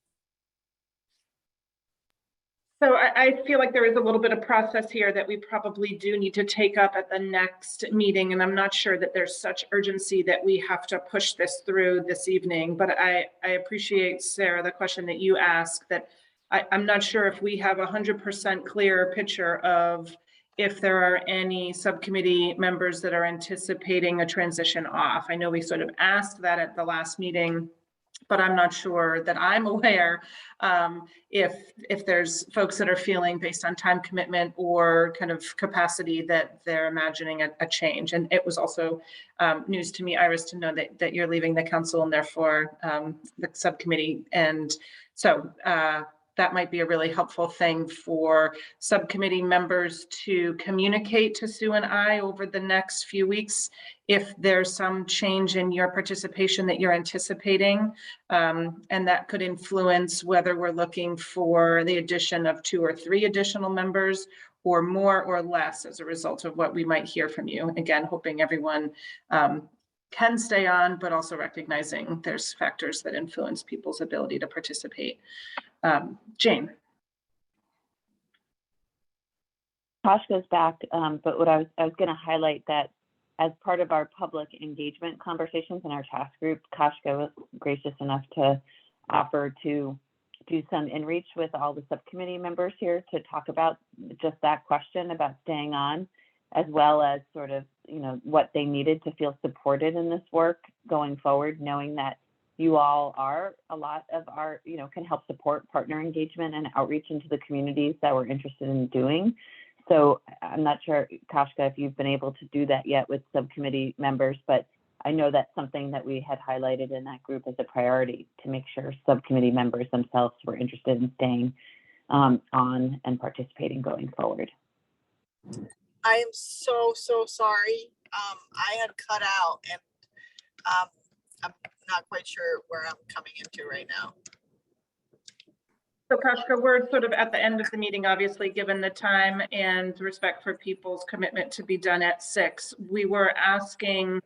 So I feel like there is a little bit of process here that we probably do need to take up at the next meeting. And I'm not sure that there's such urgency that we have to push this through this evening. But I appreciate, Sarah, the question that you asked, that I'm not sure if we have 100% clear picture of if there are any subcommittee members that are anticipating a transition off. I know we sort of asked that at the last meeting, but I'm not sure that I'm aware if there's folks that are feeling, based on time commitment or kind of capacity, that they're imagining a change. And it was also news to me, Iris, to know that you're leaving the council and therefore the subcommittee. And so that might be a really helpful thing for subcommittee members to communicate to Sue and I over the next few weeks, if there's some change in your participation that you're anticipating, and that could influence whether we're looking for the addition of 2 or 3 additional members, or more or less as a result of what we might hear from you. Again, hoping everyone can stay on, but also recognizing there's factors that influence people's ability to participate. Jane. Tosh goes back, but what I was going to highlight that as part of our public engagement conversations in our task group, Kashka was gracious enough to offer to do some in-reach with all the subcommittee members here to talk about just that question about staying on, as well as sort of, you know, what they needed to feel supported in this work going forward, knowing that you all are a lot of our, you know, can help support partner engagement and outreach into the communities that we're interested in doing. So I'm not sure, Kashka, if you've been able to do that yet with subcommittee members, but I know that's something that we had highlighted in that group as a priority, to make sure subcommittee members themselves were interested in staying on and participating going forward. I am so sorry. I had cut out, and I'm not quite sure where I'm coming into right now. So Kashka, we're sort of at the end of the meeting, obviously, given the time and respect for people's commitment to be done at 6. We were asking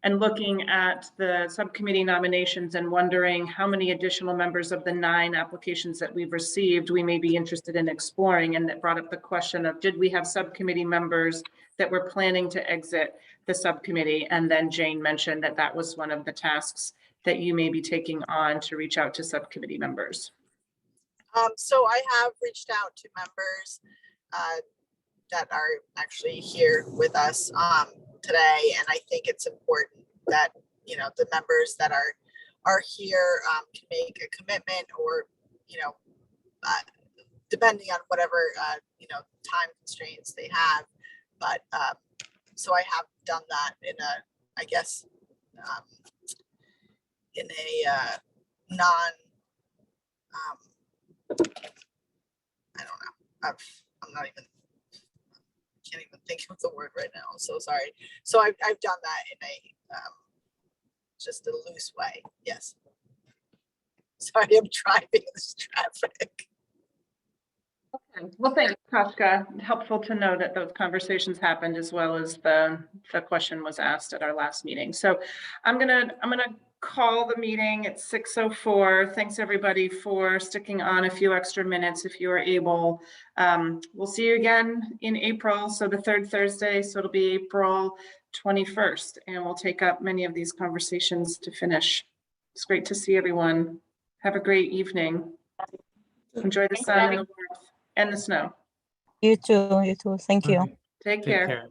and looking at the subcommittee nominations and wondering how many additional members of the 9 applications that we've received we may be interested in exploring. And that brought up the question of, did we have subcommittee members that were planning to exit the subcommittee? And then Jane mentioned that that was one of the tasks that you may be taking on, to reach out to subcommittee members. So I have reached out to members that are actually here with us today, and I think it's important that, you know, the members that are here can make a commitment, or, you know, depending on whatever you know, time constraints they have. But so I have done that in a, I guess, in a non I don't know. I'm not even, can't even think of the word right now. I'm so sorry. So I've done that in a just a loose way. Yes. Sorry, I'm driving in this traffic. Okay. Well, thanks, Kashka. Helpful to know that those conversations happened, as well as the question was asked at our last meeting. So I'm gonna call the meeting at 6:04. Thanks everybody for sticking on a few extra minutes if you are able. We'll see you again in April, so the 3rd Thursday, so it'll be April 21st, and we'll take up many of these conversations to finish. It's great to see everyone. Have a great evening. Enjoy the sun and the warmth and the snow. You too. Thank you. Okay. Take Take care. care.